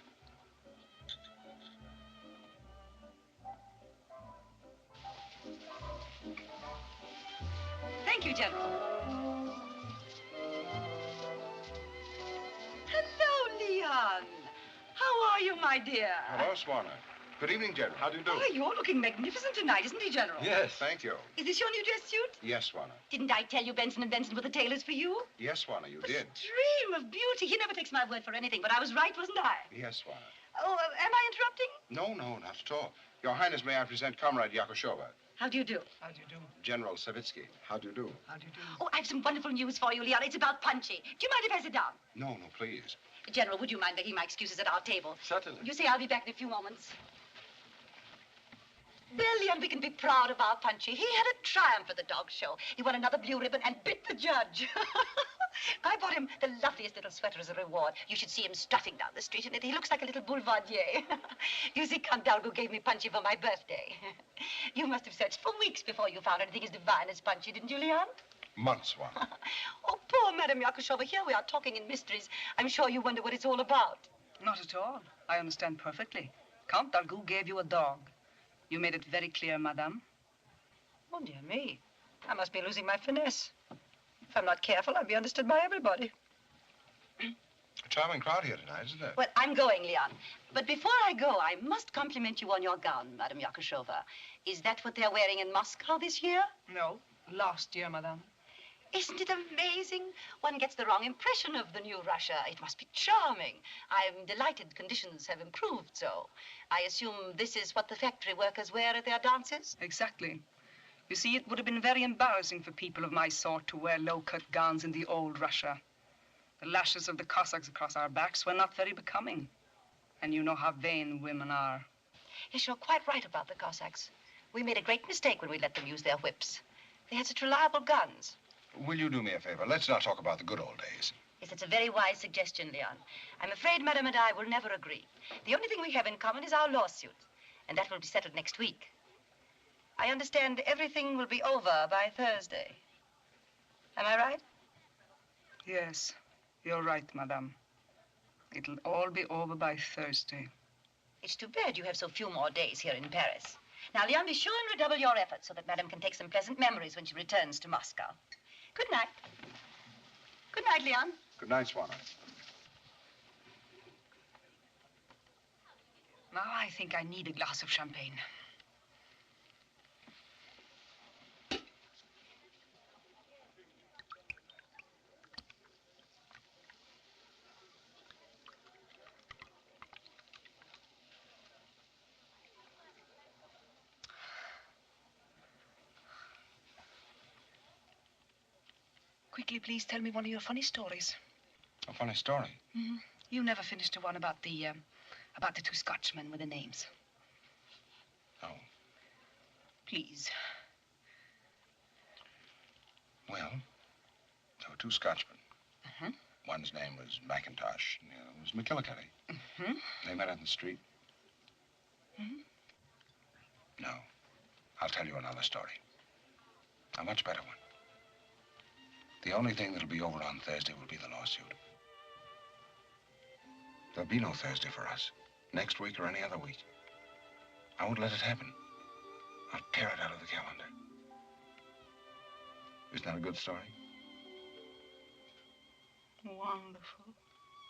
S6: Thank you, General. Hello, Leon. How are you, my dear?
S7: Hello, Swanner. Good evening, General. How do you do?
S6: Oh, you're looking magnificent tonight, isn't he, General?
S7: Yes, thank you.
S6: Is this your new dress suit?
S7: Yes, Swanner.
S6: Didn't I tell you Benson & Benson were the tailors for you?
S7: Yes, Swanner, you did.
S6: Dream of beauty. He never takes my word for anything, but I was right, wasn't I?
S7: Yes, Swanner.
S6: Oh, am I interrupting?
S7: No, not at all. Your Highness, may I present Comrade Yakushova,
S6: How do you do?
S11: How do you do?
S7: General Savitsky. How do you do?
S11: How do you do?
S6: Oh, I have some wonderful news for you, Leon. It's about Punchy. Do you mind if I sit down?
S7: No, please.
S6: General, would you mind making my excuses at our table?
S7: Certainly.
S6: You say I'll be back in a few moments. There, Leon, we can be proud of our Punchy. He had a triumph at the dog show. He won another blue ribbon and bit the judge. I bought him the loveliest little sweater as a reward. You should see him strutting down the street in it. He looks like a little boulevardier. You see, Count Dalgo gave me Punchy for my birthday. You must have searched for weeks before you found anything as divine as Punchy, didn't you, Leon?
S7: Months, Swanner.
S6: Oh, poor Madame Yakushova. Here we are talking in mysteries. I'm sure you wonder what it's all about.
S11: Not at all. I understand perfectly. Count Dalgo gave you a dog. You made it very clear, madame.
S6: Oh, dear me. I must be losing my finesse. If I'm not careful, I'll be understood by everybody.
S7: A charming crowd here tonight, isn't it?
S6: Well, I'm going, Leon. But before I go, I must compliment you on your gown, Madame Yakushova. Is that what they're wearing in Moscow this year?
S11: No, last year, madame.
S6: Isn't it amazing? One gets the wrong impression of the new Russia. It must be charming. I'm delighted conditions have improved so. I assume this is what the factory workers wear at their dances?
S11: Exactly. You see, it would have been very embarrassing for people of my sort to wear low-cut gowns in the old Russia. The lashes of the Cossacks across our backs were not very becoming. And you know how vain women are.
S6: Yes, you're quite right about the Cossacks. We made a great mistake when we let them use their whips. They had such reliable guns.
S7: Will you do me a favor? Let's not talk about the good old days.
S6: Yes, it's a very wise suggestion, Leon. I'm afraid Madame and I will never agree. The only thing we have in common is our lawsuit, and that will be settled next week. I understand everything will be over by Thursday. Am I right?
S11: Yes, you're right, Madame. It'll all be over by Thursday.
S6: It's too bad you have so few more days here in Paris. Now, Leon, be sure and redouble your efforts so that Madame can take some pleasant memories when she returns to Moscow. Good night. Good night, Leon.
S7: Good night, Swanner.
S11: Now I think I need a glass of champagne. Quickly, please tell me one of your funny stories.
S7: A funny story?
S11: Mm-hmm. You never finished the one about the two Scotchmen with the names.
S7: No.
S11: Please.
S7: Well, there were two Scotchmen.
S11: Mm-hmm.
S7: One's name was McIntosh, and the other was McGillicuddy.
S11: Mm-hmm.
S7: They met on the street.
S11: Mm-hmm.
S7: No. I'll tell you another story. A much better one. The only thing that'll be over on Thursday will be the lawsuit. There'll be no Thursday for us, next week or any other week. I won't let it happen. I'll tear it out of the calendar. Isn't that a good story?
S11: Wonderful,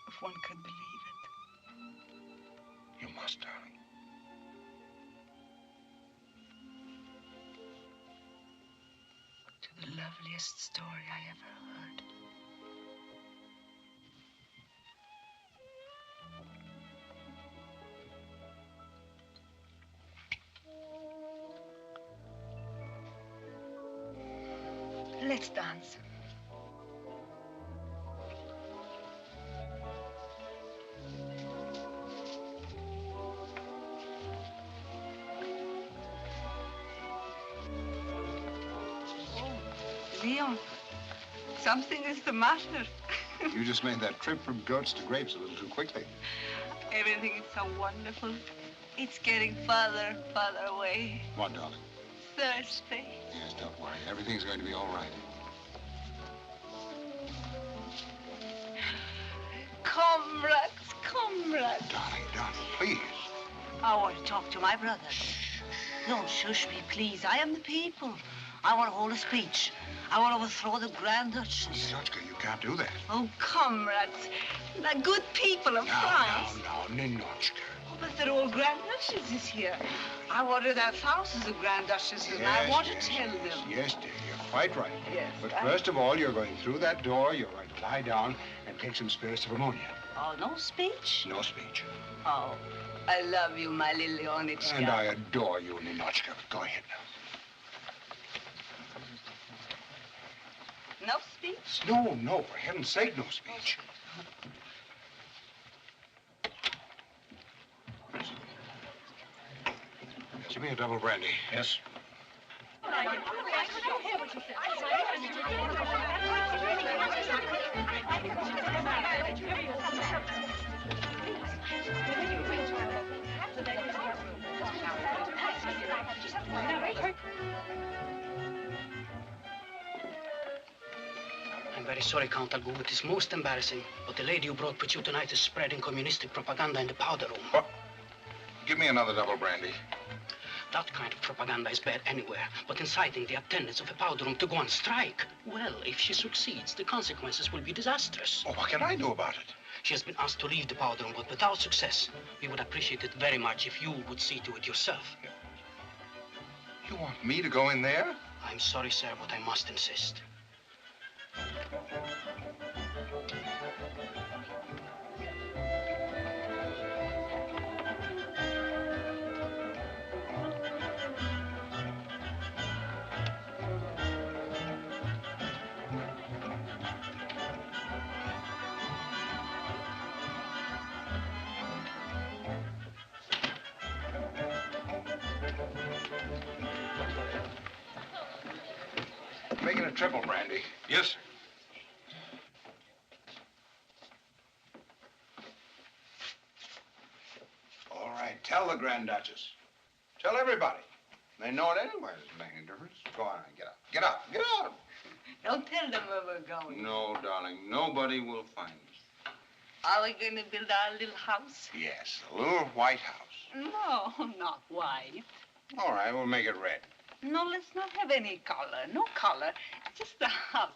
S11: if one could believe it.
S7: You must, darling.
S11: The loveliest story I ever heard. Let's dance. Leon, something is the matter.
S7: You just made that trip from goats to grapes a little too quickly.
S11: Everything is so wonderful. It's getting farther and farther away.
S7: What, darling?
S11: Thursday.
S7: Yes, don't worry. Everything's going to be all right.
S11: Comrades, comrades.
S7: Darling, please.
S21: I want to talk to my brother. Don't shush me, please. I am the people. I want to hold a speech. I want to overthrow the Grand Duchess.
S7: Ninotchka, you can't do that.
S11: Oh, comrades, the good people of France.
S7: No, Ninotchka.
S11: Oh, but they're all Grand Duchesses here. I want to have thousands of Grand Duchesses, and I want to tell them.
S7: Yes, dear, you're quite right.
S11: Yes.
S7: But first of all, you're going through that door, you're going to lie down and take some spirits of ammonia.
S21: Oh, no speech?
S7: No speech.
S11: Oh, I love you, my little Leonitchka.
S7: And I adore you, Ninotchka. But go ahead now.
S11: No speech?
S7: No, for heaven's sake, no speech. Give me a double brandy. Yes.
S1: I'm very sorry, Count Algou. It is most embarrassing. But the lady you brought with you tonight is spreading communistic propaganda in the powder room.
S7: What? Give me another double brandy.
S1: That kind of propaganda is bad anywhere, but inciting the attendants of a powder room to go on strike. Well, if she succeeds, the consequences will be disastrous.
S7: Oh, what can I do about it?
S1: She has been asked to leave the powder room, but without success. We would appreciate it very much if you would see to it yourself.
S7: You want me to go in there?
S1: I'm sorry, sir, but I must insist.
S7: Making a triple brandy.
S14: Yes, sir.
S7: the Grand Duchess. Tell everybody. They know it anyway. It doesn't make any difference. Go on, get up. Get up. Get out.
S21: Don't tell them where we're going.
S7: No, darling. Nobody will find us.
S21: Are we going to build our little house?
S7: Yes, a little white house.
S21: No, not white.
S7: All right, we'll make it red.
S21: No, let's not have any color. No color. Just a house.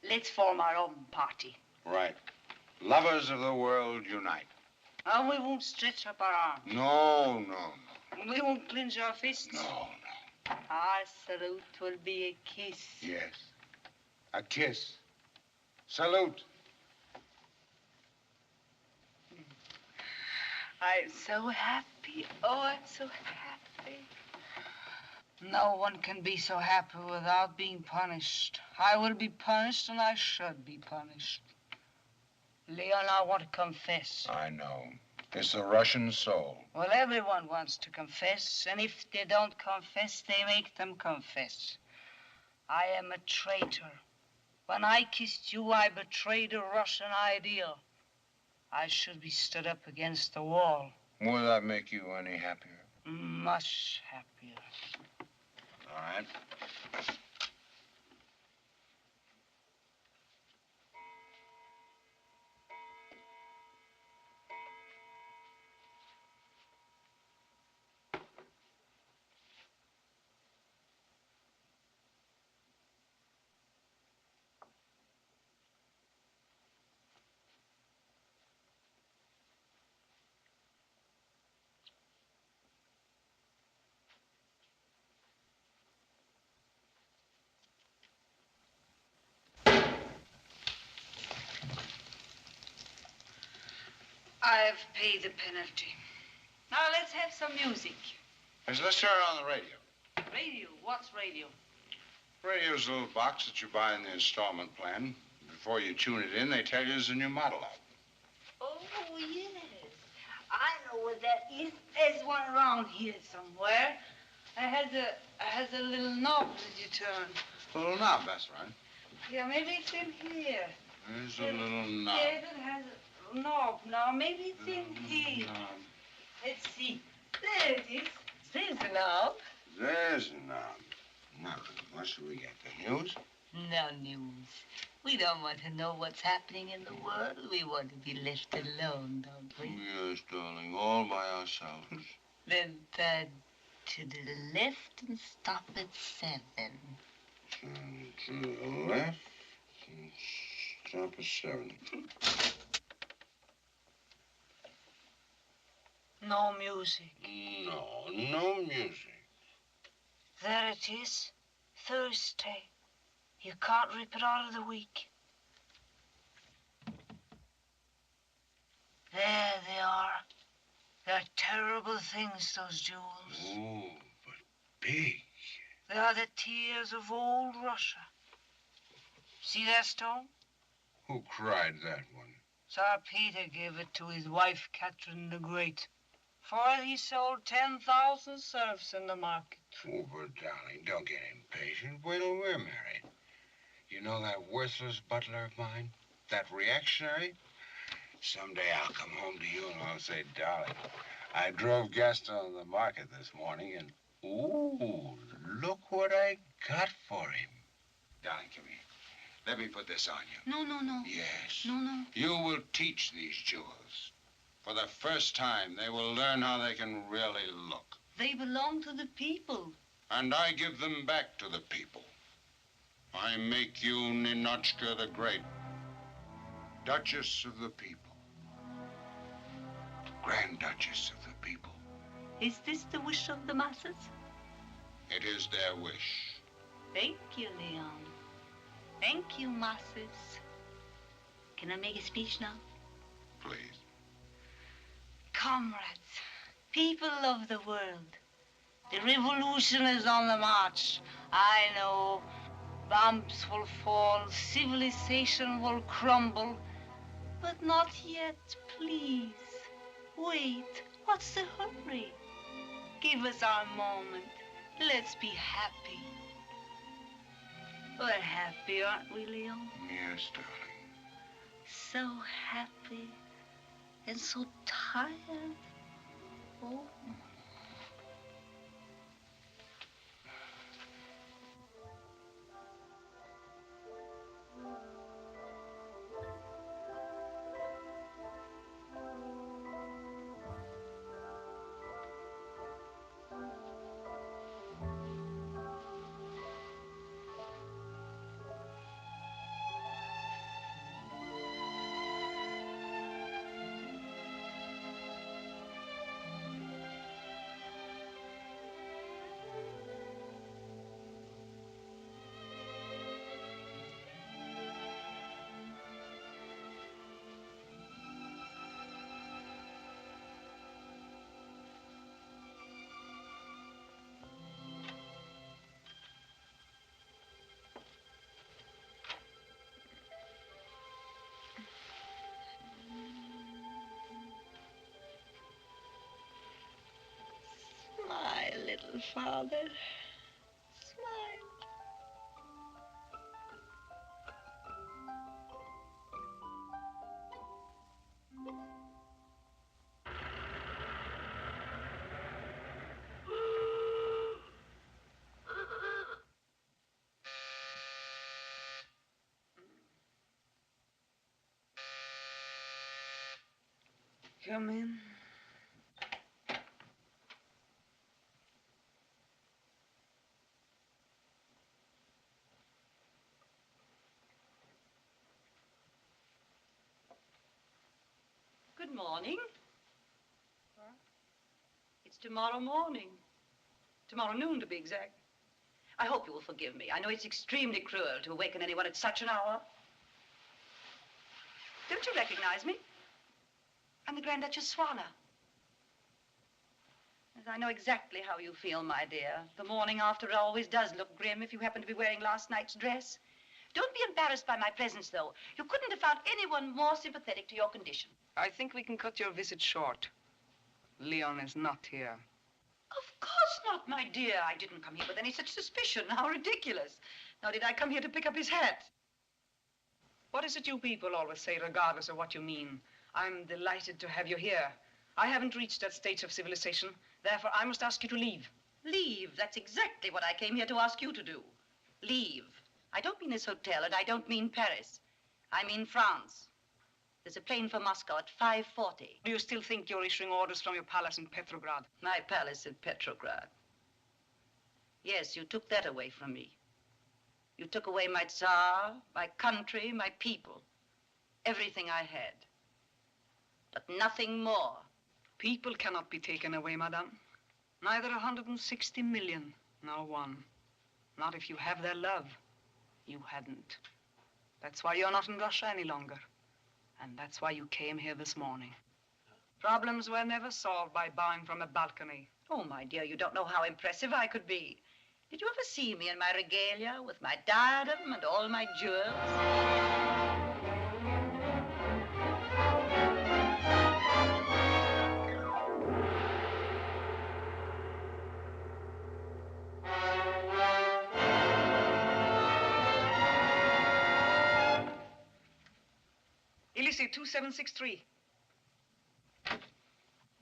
S21: Let's form our own party.
S7: Right. Lovers of the world unite.
S21: And we won't stretch up our arms.
S7: No.
S21: We won't clench our fists.
S7: No.
S21: Our salute will be a kiss.
S7: Yes. A kiss. Salute.
S21: I'm so happy. Oh, I'm so happy. No one can be so happy without being punished. I will be punished, and I should be punished. Leon, I want to confess.
S7: I know. It's the Russian soul.
S21: Well, everyone wants to confess, and if they don't confess, they make them confess. I am a traitor. When I kissed you, I betrayed a Russian ideal. I should be stood up against the wall.
S7: Will that make you any happier?
S21: Much happier.
S7: All right.
S21: I've paid the penalty. Now let's have some music.
S7: Let's turn on the radio.
S21: Radio? What's radio?
S7: Radio's a little box that you buy in the installment plan. Before you tune it in, they tell you there's a new model out.
S21: Oh, yes. I know where that is. There's one around here somewhere. It has a little knob that you turn.
S7: A little knob, that's right.
S21: Yeah, maybe it's in here.
S7: There's a little knob.
S21: Yes, it has a knob. Now, maybe it's in here. Let's see. There it is. There's the knob.
S7: There's a knob. Now, what should we get? The news?
S21: No news. We don't want to know what's happening in the world. We want to be left alone, don't we?
S7: Yes, darling, all by ourselves.
S21: Then turn to the left and stop at 7.
S7: Turn to the left and stop at 7.
S21: No music.
S7: No music.
S21: There it is. Thursday. You can't rip it out of the week. There they are. They're terrible things, those jewels.
S7: Oh, but big.
S21: They are the tears of old Russia. See that stone?
S7: Who cried that one?
S21: Tsar Peter gave it to his wife, Catherine the Great. For he sold 10,000 serfs in the market.
S7: Oh, but darling, don't get impatient. Wait till we're married. You know that worthless butler of mine? That reactionary? Someday I'll come home to you and I'll say, darling, I drove Gaston to the market this morning and, ooh, look what I got for him. Darling, come here. Let me put this on you.
S21: No.
S7: Yes.
S21: No.
S7: You will teach these jewels. For the first time, they will learn how they can really look.
S21: They belong to the people.
S7: And I give them back to the people. I make you Ninotchka the Great, Duchess of the people, Grand Duchess of the people.
S21: Is this the wish of the masses?
S7: It is their wish.
S21: Thank you, Leon. Thank you, masses. Can I make a speech now?
S7: Please.
S21: Comrades, people of the world, the revolution is on the march. I know bombs will fall, civilization will crumble, but not yet, please. Wait, what's the hurry? Give us our moment. Let's be happy. We're happy, aren't we, Leon?
S7: Yes, darling.
S21: So happy and so tired.
S17: Oh. Smile, little father. Smile.
S11: Come in.
S6: Good morning. It's tomorrow morning. Tomorrow noon, to be exact. I hope you will forgive me. I know it's extremely cruel to awaken anyone at such an hour. Don't you recognize me? I'm the Grand Duchess Swana. Yes, I know exactly how you feel, my dear. The morning after always does look grim if you happen to be wearing last night's dress. Don't be embarrassed by my presence, though. You couldn't have found anyone more sympathetic to your condition.
S11: I think we can cut your visit short. Leon is not here.
S6: Of course not, my dear. I didn't come here with any such suspicion. How ridiculous. Nor did I come here to pick up his hat.
S11: What is it you people always say, regardless of what you mean? I'm delighted to have you here. I haven't reached that stage of civilization. Therefore, I must ask you to leave.
S6: Leave? That's exactly what I came here to ask you to do. Leave. I don't mean this hotel, and I don't mean Paris. I mean France. There's a plane for Moscow at 5:40.
S11: Do you still think you're issuing orders from your palace in Petrograd?
S6: My palace in Petrograd. Yes, you took that away from me. You took away my Tsar, my country, my people. Everything I had. But nothing more.
S11: People cannot be taken away, madame. Neither 160 million, nor one. Not if you have their love. You hadn't. That's why you're not in Russia any longer. And that's why you came here this morning. Problems were never solved by bowing from a balcony.
S6: Oh, my dear, you don't know how impressive I could be. Did you ever see me in my regalia with my diadem and all my jewels?
S11: Elysee 2763.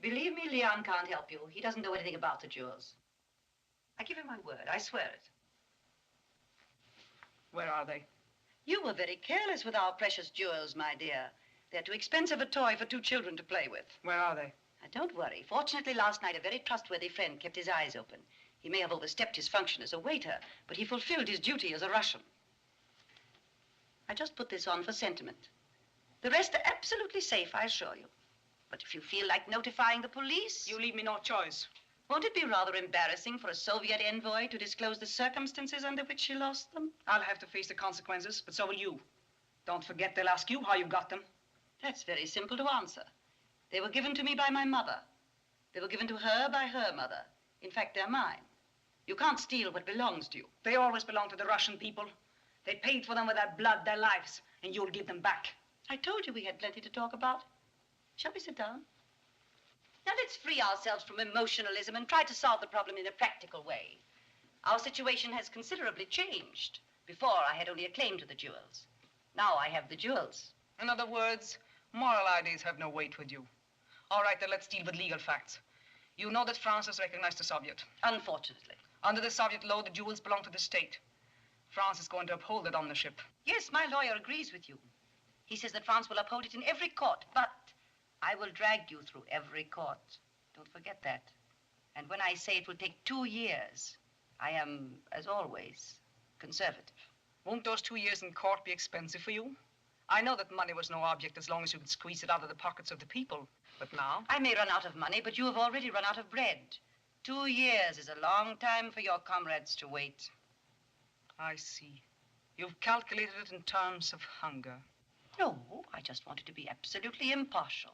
S6: Believe me, Leon can't help you. He doesn't know anything about the jewels. I give him my word. I swear it.
S11: Where are they?
S6: You were very careless with our precious jewels, my dear. They're too expensive a toy for two children to play with.
S11: Where are they?
S6: Now, don't worry. Fortunately, last night, a very trustworthy friend kept his eyes open. He may have overstepped his function as a waiter, but he fulfilled his duty as a Russian. I just put this on for sentiment. The rest are absolutely safe, I assure you. But if you feel like notifying the police...
S11: You leave me no choice.
S6: Won't it be rather embarrassing for a Soviet envoy to disclose the circumstances under which she lost them?
S11: I'll have to face the consequences, but so will you. Don't forget they'll ask you how you got them.
S6: That's very simple to answer. They were given to me by my mother. They were given to her by her mother. In fact, they're mine. You can't steal what belongs to you.
S11: They always belong to the Russian people. They paid for them with their blood, their lives, and you'll give them back.
S6: I told you we had plenty to talk about. Shall we sit down? Now let's free ourselves from emotionalism and try to solve the problem in a practical way. Our situation has considerably changed. Before, I had only a claim to the jewels. Now I have the jewels.
S11: In other words, moral ideas have no weight with you. All right, then let's deal with legal facts. You know that France has recognized the Soviet.
S6: Unfortunately.
S11: Under the Soviet law, the jewels belong to the state. France is going to uphold that ownership.
S6: Yes, my lawyer agrees with you. He says that France will uphold it in every court, but I will drag you through every court. Don't forget that. And when I say it will take 2 years, I am, as always, conservative.
S11: Won't those 2 years in court be expensive for you? I know that money was no object as long as you could squeeze it out of the pockets of the people. But now?
S6: I may run out of money, but you have already run out of bread. 2 years is a long time for your comrades to wait.
S11: I see. You've calculated it in terms of hunger.
S6: No, I just wanted to be absolutely impartial.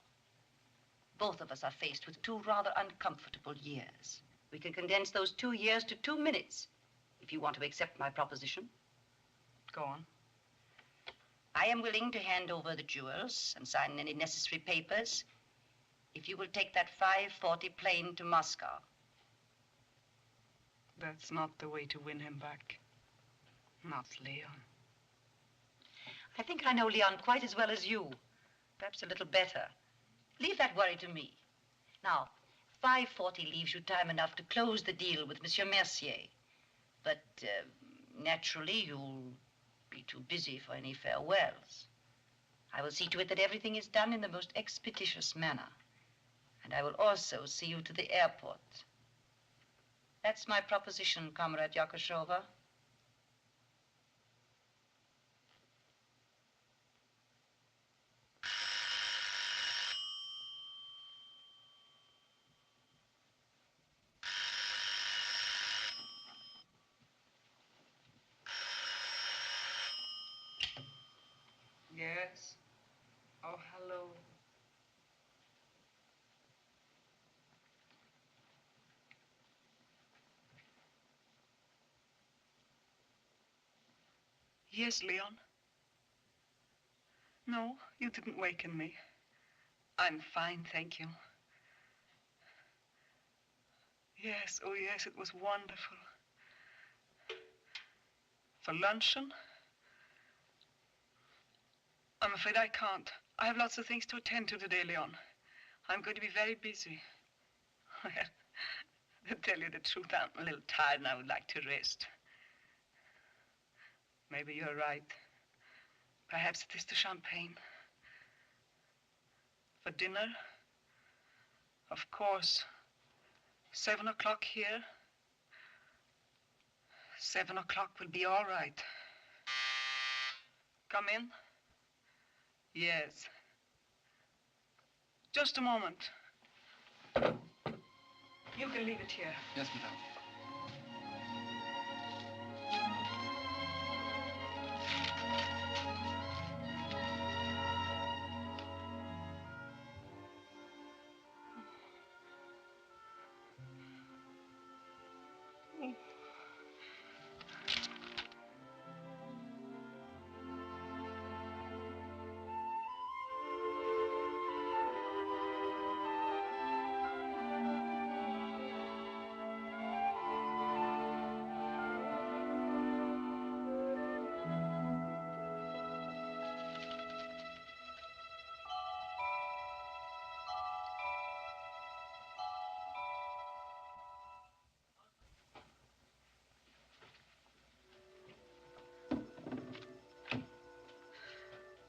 S6: Both of us are faced with 2 rather uncomfortable years. We can condense those 2 years to 2 minutes, if you want to accept my proposition.
S11: Go on.
S6: I am willing to hand over the jewels and sign any necessary papers if you will take that 5:40 plane to Moscow.
S11: That's not the way to win him back. Not Leon.
S6: I think I know Leon quite as well as you. Perhaps a little better. Leave that worry to me. Now, 5:40 leaves you time enough to close the deal with Monsieur Mercier. But naturally, you'll be too busy for any farewells. I will see to it that everything is done in the most expeditious manner. And I will also see you to the airport. That's my proposition, Comrade Yakashova.
S11: Yes? Oh, hello. Yes, Leon. No, you didn't waken me. I'm fine, thank you. Yes, oh yes, it was wonderful. For luncheon? I'm afraid I can't. I have lots of things to attend to today, Leon. I'm going to be very busy. Well, to tell you the truth, I'm a little tired and I would like to rest. Maybe you're right. Perhaps it is the champagne. For dinner? Of course. 7 o'clock here. 7 o'clock will be all right. Come in. Yes. Just a moment. You can leave it here.
S8: Yes, madame.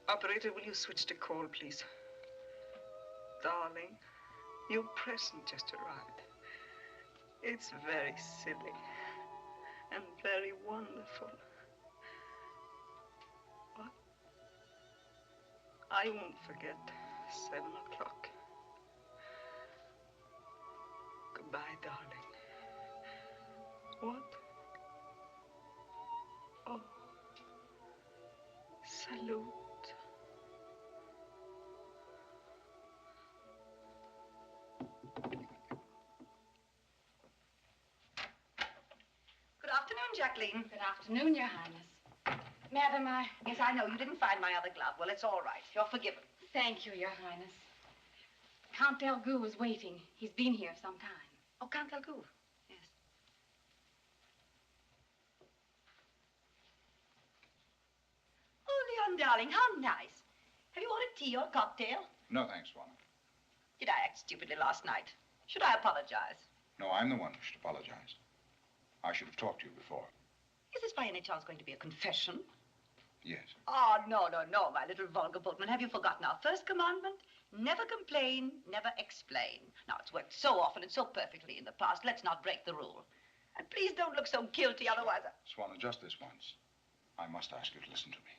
S11: Operator, will you switch to call, please? Darling, your present just arrived. It's very silly and very wonderful. What? I won't forget. 7 o'clock. Goodbye, darling. What? Oh. Salute.
S6: Good afternoon, Jacqueline.
S22: Good afternoon, Your Highness. Madam,
S6: Yes, I know. You didn't find my other glove. Well, it's all right. You're forgiven.
S22: Thank you, Your Highness. Count Delgoux is waiting. He's been here some time.
S6: Oh, Count Delgoux. Yes. Oh, Leon, darling, how nice. Have you ordered tea or cocktail?
S7: No, thanks, Swan.
S6: Did I act stupidly last night? Should I apologize?
S7: No, I'm the one who should apologize. I should have talked to you before.
S6: Is this by any chance going to be a confession?
S7: Yes.
S6: Oh, no, my little vulgar boatman. Have you forgotten our first commandment? Never complain, never explain. Now, it's worked so often and so perfectly in the past. Let's not break the rule. And please don't look so guilty, otherwise...
S7: Swanna, just this once. I must ask you to listen to me.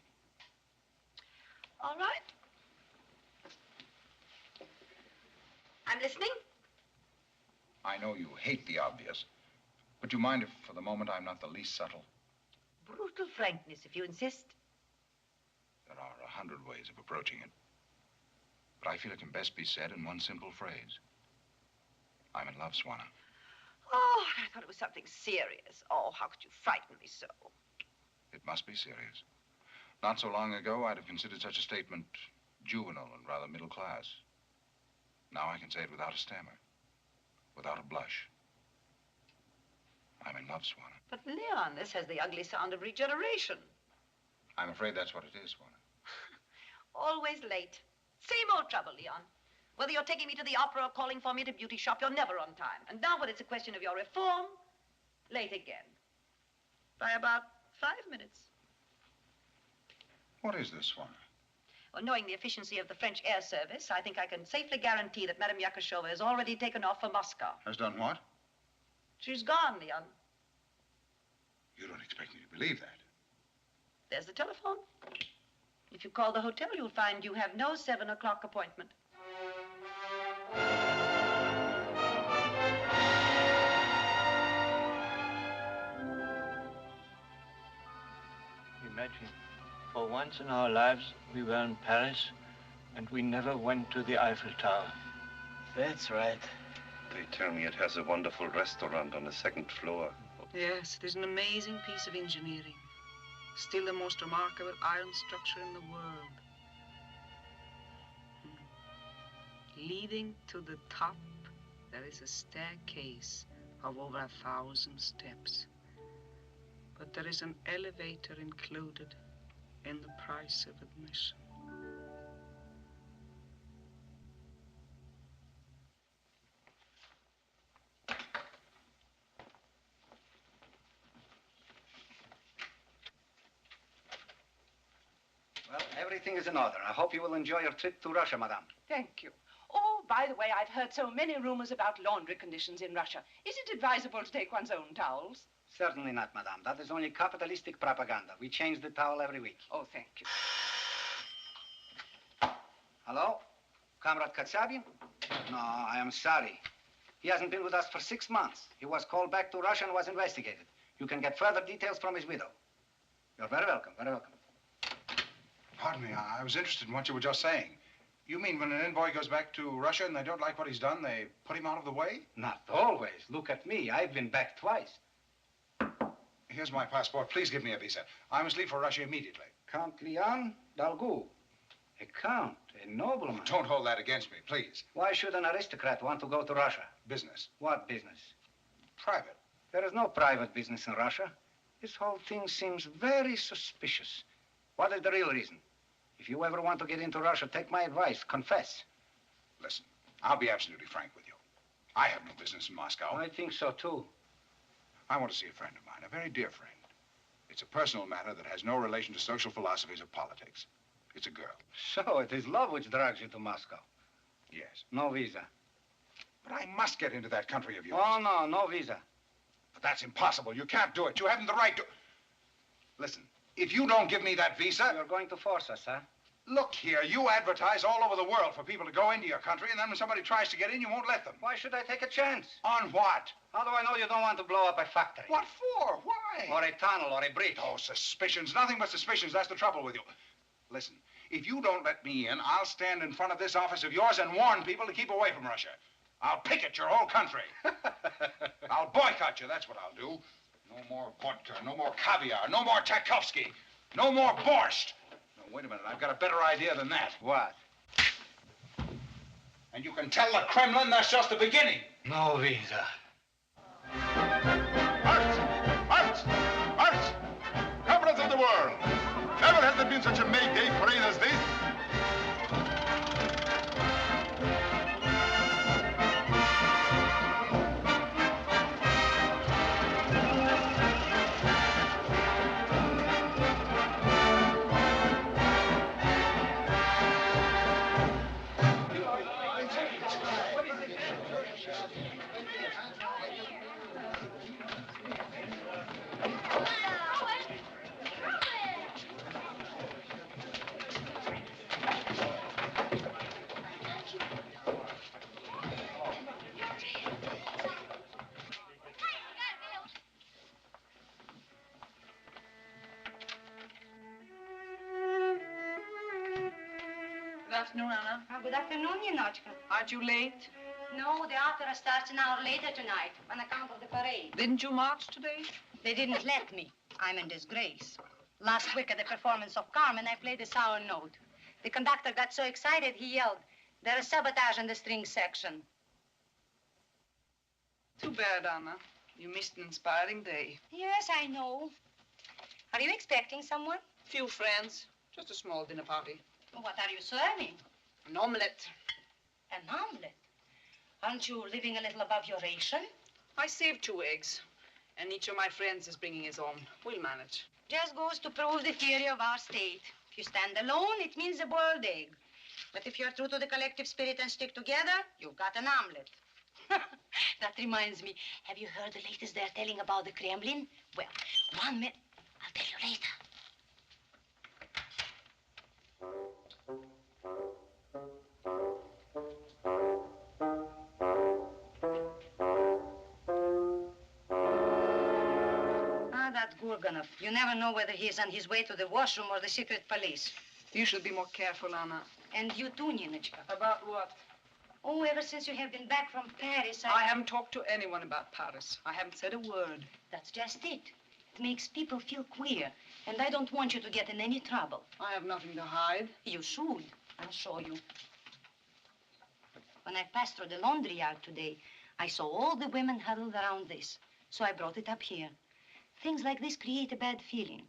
S6: All right. I'm listening.
S7: I know you hate the obvious, but do you mind if, for the moment, I'm not the least subtle?
S6: Brutal frankness, if you insist.
S7: There are 100 ways of approaching it, but I feel it can best be said in one simple phrase. I'm in love, Swanna.
S6: Oh, I thought it was something serious. Oh, how could you frighten me so?
S7: It must be serious. Not so long ago, I'd have considered such a statement juvenile and rather middle class. Now I can say it without a stammer, without a blush. I'm in love, Swanna.
S6: But, Leon, this has the ugly sound of regeneration.
S7: I'm afraid that's what it is, Swanna.
S6: Always late. Same old trouble, Leon. Whether you're taking me to the opera or calling for me at a beauty shop, you're never on time. And now when it's a question of your reform, late again. By about 5 minutes.
S7: What is this, Swanna?
S6: Well, knowing the efficiency of the French air service, I think I can safely guarantee that Madame Yakashova has already taken off for Moscow.
S7: Has done what?
S6: She's gone, Leon.
S7: You don't expect me to believe that.
S6: There's the telephone. If you call the hotel, you'll find you have no 7 o'clock appointment.
S10: Imagine, for once in our lives, we were in Paris, and we never went to the Eiffel Tower.
S8: That's right.
S9: They tell me it has a wonderful restaurant on the 2nd floor.
S11: Yes, it is an amazing piece of engineering. Still the most remarkable iron structure in the world. Leading to the top, there is a staircase of over 1,000 steps. But there is an elevator included in the price of admission.
S8: Well, everything is in order. I hope you will enjoy your trip to Russia, madame.
S11: Thank you. Oh, by the way, I've heard so many rumors about laundry conditions in Russia. Is it advisable to take one's own towels?
S8: Certainly not, madame. That is only capitalistic propaganda. We change the towel every week.
S11: Oh, thank you.
S8: Hello? Comrade Katsabin? No, I am sorry. He hasn't been with us for 6 months. He was called back to Russia and was investigated. You can get further details from his widow. You're very welcome, very welcome.
S7: Pardon me, I was interested in what you were just saying. You mean when an envoy goes back to Russia and they don't like what he's done, they put him out of the way?
S8: Not always. Look at me. I've been back twice.
S7: Here's my passport. Please give me a visa. I must leave for Russia immediately.
S8: Count Leon Dalgu. A count, a nobleman.
S7: Don't hold that against me, please.
S8: Why should an aristocrat want to go to Russia?
S7: Business.
S8: What business?
S7: Private.
S8: There is no private business in Russia. This whole thing seems very suspicious. What is the real reason? If you ever want to get into Russia, take my advice. Confess.
S7: Listen, I'll be absolutely frank with you. I have no business in Moscow.
S8: I think so, too.
S7: I want to see a friend of mine, a very dear friend. It's a personal matter that has no relation to social philosophies or politics. It's a girl.
S8: So it is love which drags you to Moscow?
S7: Yes.
S8: No visa?
S7: But I must get into that country of yours.
S8: Oh, no, no visa.
S7: But that's impossible. You can't do it. You haven't the right to... Listen, if you don't give me that visa...
S8: You're going to force us, huh?
S7: Look here, you advertise all over the world for people to go into your country, and then when somebody tries to get in, you won't let them.
S8: Why should I take a chance?
S7: On what?
S8: How do I know you don't want to blow up a factory?
S7: What for? Why?
S8: Or a tunnel, or a bridge.
S7: Oh, suspicions. Nothing but suspicions. That's the trouble with you. Listen, if you don't let me in, I'll stand in front of this office of yours and warn people to keep away from Russia. I'll picket your whole country. I'll boycott you, that's what I'll do. No more vodka, no more caviar, no more Tchaikovsky, no more borscht. No, wait a minute, I've got a better idea than that.
S8: What?
S7: And you can tell the Kremlin that's just the beginning.
S8: No visa.
S23: March! March! March! Comrades of the world, never has there been such a May Day parade as this.
S11: Good afternoon, Anna.
S6: Good afternoon, Ninotchka.
S11: Aren't you late?
S6: No, the opera starts an hour later tonight on account of the parade.
S11: Didn't you march today?
S6: They didn't let me. I'm in disgrace. Last week at the performance of Carmen, I played a sour note. The conductor got so excited, he yelled, "There is sabotage in the string section."
S11: Too bad, Anna. You missed an inspiring day.
S6: Yes, I know. Are you expecting someone?
S11: Few friends. Just a small dinner party.
S6: What are you serving?
S11: An omelette.
S6: An omelette? Aren't you living a little above your ration?
S11: I saved 2 eggs. And each of my friends is bringing his own. We'll manage.
S6: Just goes to prove the theory of our state. If you stand alone, it means a boiled egg. But if you're true to the collective spirit and stick together, you've got an omelet. That reminds me, have you heard the latest they're telling about the Kremlin? Well, 1 minute. I'll tell you later. That Gurganov. You never know whether he's on his way to the washroom or the secret police.
S11: You should be more careful, Anna.
S6: And you too, Ninotchka.
S11: About what?
S6: Oh, ever since you have been back from Paris,
S11: I haven't talked to anyone about Paris. I haven't said a word.
S6: That's just it. It makes people feel queer. And I don't want you to get in any trouble.
S11: I have nothing to hide.
S6: You should. I'll show you. When I passed through the laundry yard today, I saw all the women huddled around this. So I brought it up here. Things like this create a bad feeling.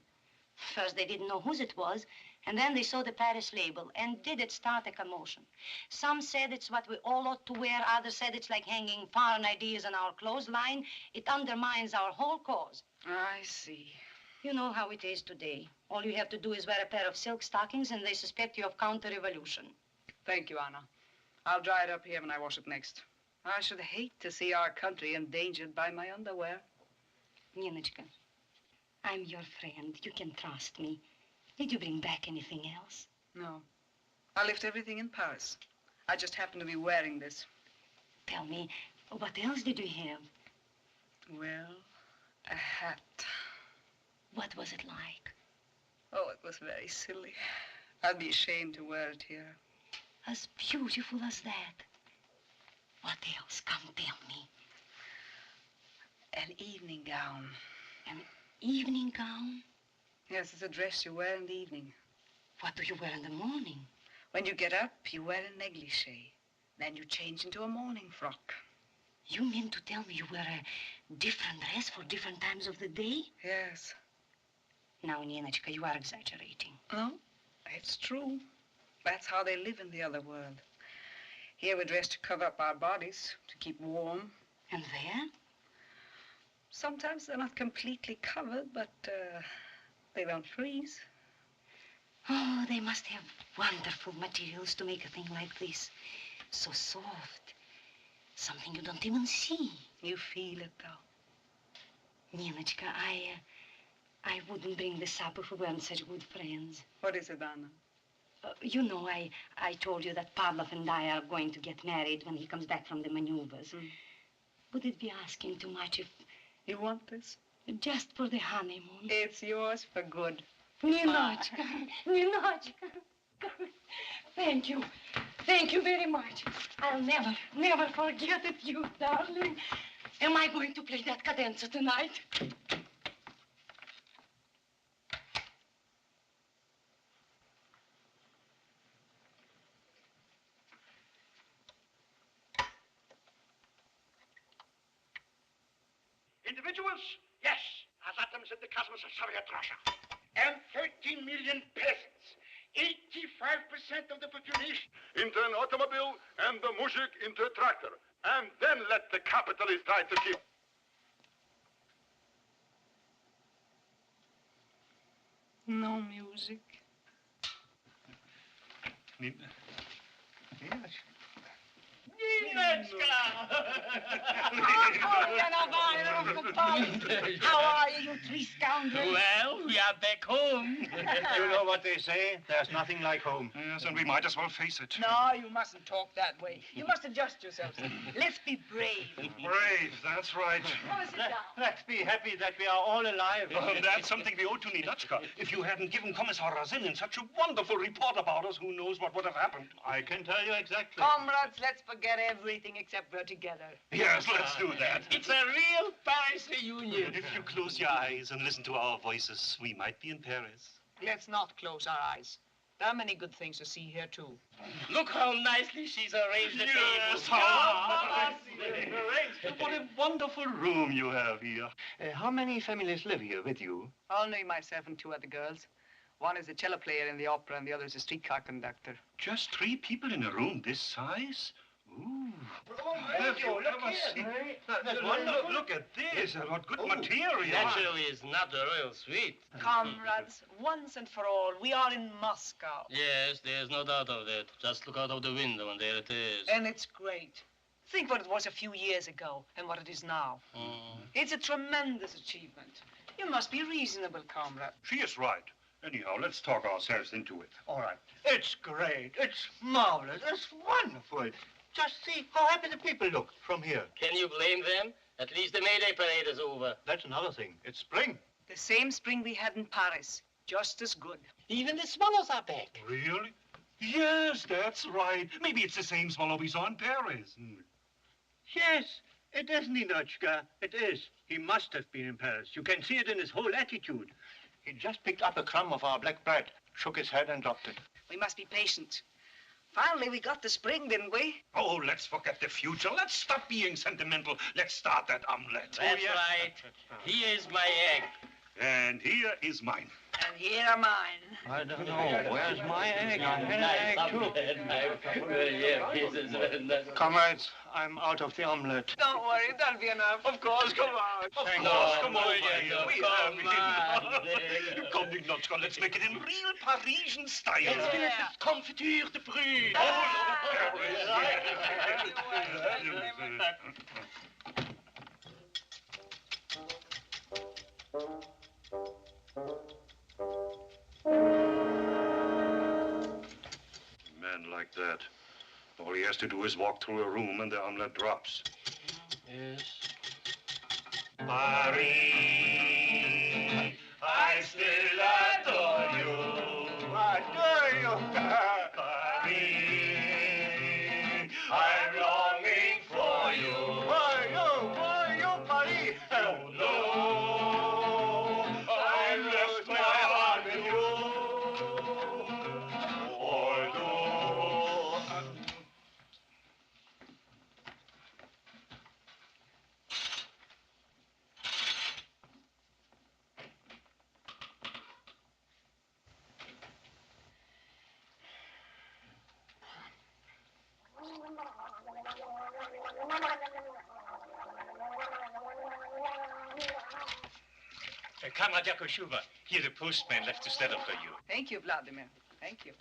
S6: First, they didn't know whose it was, and then they saw the Paris label, and did it start a commotion. Some said it's what we all ought to wear. Others said it's like hanging foreign ideas on our clothesline. It undermines our whole cause.
S11: I see.
S6: You know how it is today. All you have to do is wear a pair of silk stockings, and they suspect you of counter-revolution.
S11: Thank you, Anna. I'll dry it up here when I wash it next. I should hate to see our country endangered by my underwear.
S6: Ninotchka, I'm your friend. You can trust me. Did you bring back anything else?
S11: No. I left everything in Paris. I just happen to be wearing this.
S6: Tell me, what else did you have?
S11: Well, a hat.
S6: What was it like?
S11: Oh, it was very silly. I'd be ashamed to wear it here.
S6: As beautiful as that. What else? Come tell me.
S11: An evening gown.
S6: An evening gown?
S11: Yes, it's a dress you wear in the evening.
S6: What do you wear in the morning?
S11: When you get up, you wear a negligee. Then you change into a morning frock.
S6: You mean to tell me you wear a different dress for different times of the day?
S11: Yes.
S6: Now, Ninotchka, you are exaggerating.
S11: No, it's true. That's how they live in the other world. Here we dress to cover up our bodies, to keep warm.
S6: And there?
S11: Sometimes they're not completely covered, but they don't freeze.
S6: Oh, they must have wonderful materials to make a thing like this. So soft. Something you don't even see.
S11: You feel it, though.
S6: Ninotchka, I wouldn't bring this up if we weren't such good friends.
S11: What is it, Anna?
S6: You know, I told you that Pavlov and I are going to get married when he comes back from the maneuvers. Would it be asking too much if...
S11: You want this?
S6: Just for the honeymoon.
S11: It's yours for good.
S6: Ninotchka, Ninotchka. Thank you. Thank you very much. I'll never forget it, you darling. Am I going to play that cadenza tonight?
S23: Individuals, yes, as atoms in the cosmos of Soviet Russia. And 13 million peasants. 85% of the population into an automobile and the muzhik into a tractor. And then let the capitalist try to keep.
S11: No music.
S23: Ninotchka.
S21: How are you, you three scoundrels?
S2: Well, we are back home.
S4: You know what they say? There's nothing like home.
S2: Yes, and we might as well face it.
S21: No, you mustn't talk that way. You must adjust yourselves. Let's be brave.
S2: Brave, that's right.
S21: Come and sit down.
S4: Let's be happy that we are all alive.
S2: Well, that's something we owe to Ninotchka. If you hadn't given Commissar Razinin such a wonderful report about us, who knows what would have happened.
S4: I can tell you exactly.
S21: Comrades, let's forget everything except we're together.
S2: Yes, let's do that.
S3: It's a real Paris reunion.
S2: If you close your eyes and listen to our voices, we might be in Paris.
S11: Let's not close our eyes. There are many good things to see here, too.
S3: Look how nicely she's arranged the
S2: Yes,
S3: table.
S2: what a wonderful room you have here. How many families live here with you?
S11: Only myself and two other girls. One is a cello player in the opera and the other is a streetcar conductor.
S2: Just 3 people in a room this size? Ooh. Look at this. What good material.
S3: Naturally, it's not a royal suite.
S11: Comrades, once and for all, we are in Moscow.
S3: Yes, there's no doubt of that. Just look out of the window and there it is.
S11: And it's great. Think what it was a few years ago and what it is now. It's a tremendous achievement. You must be reasonable, comrade.
S2: She is right. Anyhow, let's talk ourselves into it.
S4: All right. It's great. It's marvelous. It's wonderful. Just see how happy the people look from here.
S3: Can you blame them? At least the May Day parade is over.
S4: That's another thing. It's spring.
S11: The same spring we had in Paris. Just as good.
S3: Even the swallows are back.
S2: Really? Yes, that's right. Maybe it's the same swallow we saw in Paris.
S4: Yes, it is Ninotchka. It is. He must have been in Paris. You can see it in his whole attitude. He just picked up a crumb of our black bread, shook his head and dropped it.
S11: We must be patient. Finally, we got the spring, didn't we?
S2: Oh, let's forget the future. Let's stop being sentimental. Let's start that omelette.
S3: That's right. Here is my egg.
S2: And here is mine.
S11: And here are mine.
S4: I don't know. Where's my egg? I had an egg, too. Comrades, I'm out of the omelette.
S11: Don't worry, that'll be enough.
S2: Of course, come on. Come over here. We have it. Come, Ninotchka, let's make it in real Parisian style.
S3: Let's finish the confiture de prune.
S2: A man like that, all he has to do is walk through a room and the omelette drops.
S3: Yes.
S2: Paris, I still adore you. Adore you. Paris, I'm longing for you. For you, Paris. Oh, no, I left my heart with you.
S19: Comrade Yakoshova, here the postman left this letter for you.
S11: Thank you, Vladimir. Thank you.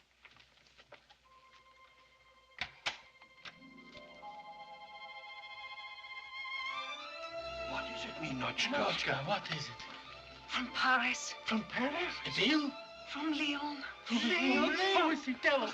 S2: What is it, Ninotchka?
S3: Ninotchka, what is it?
S11: From Paris.
S3: From Paris? Ville?
S11: From Lyon.
S3: Lyon? How is it? Tell us.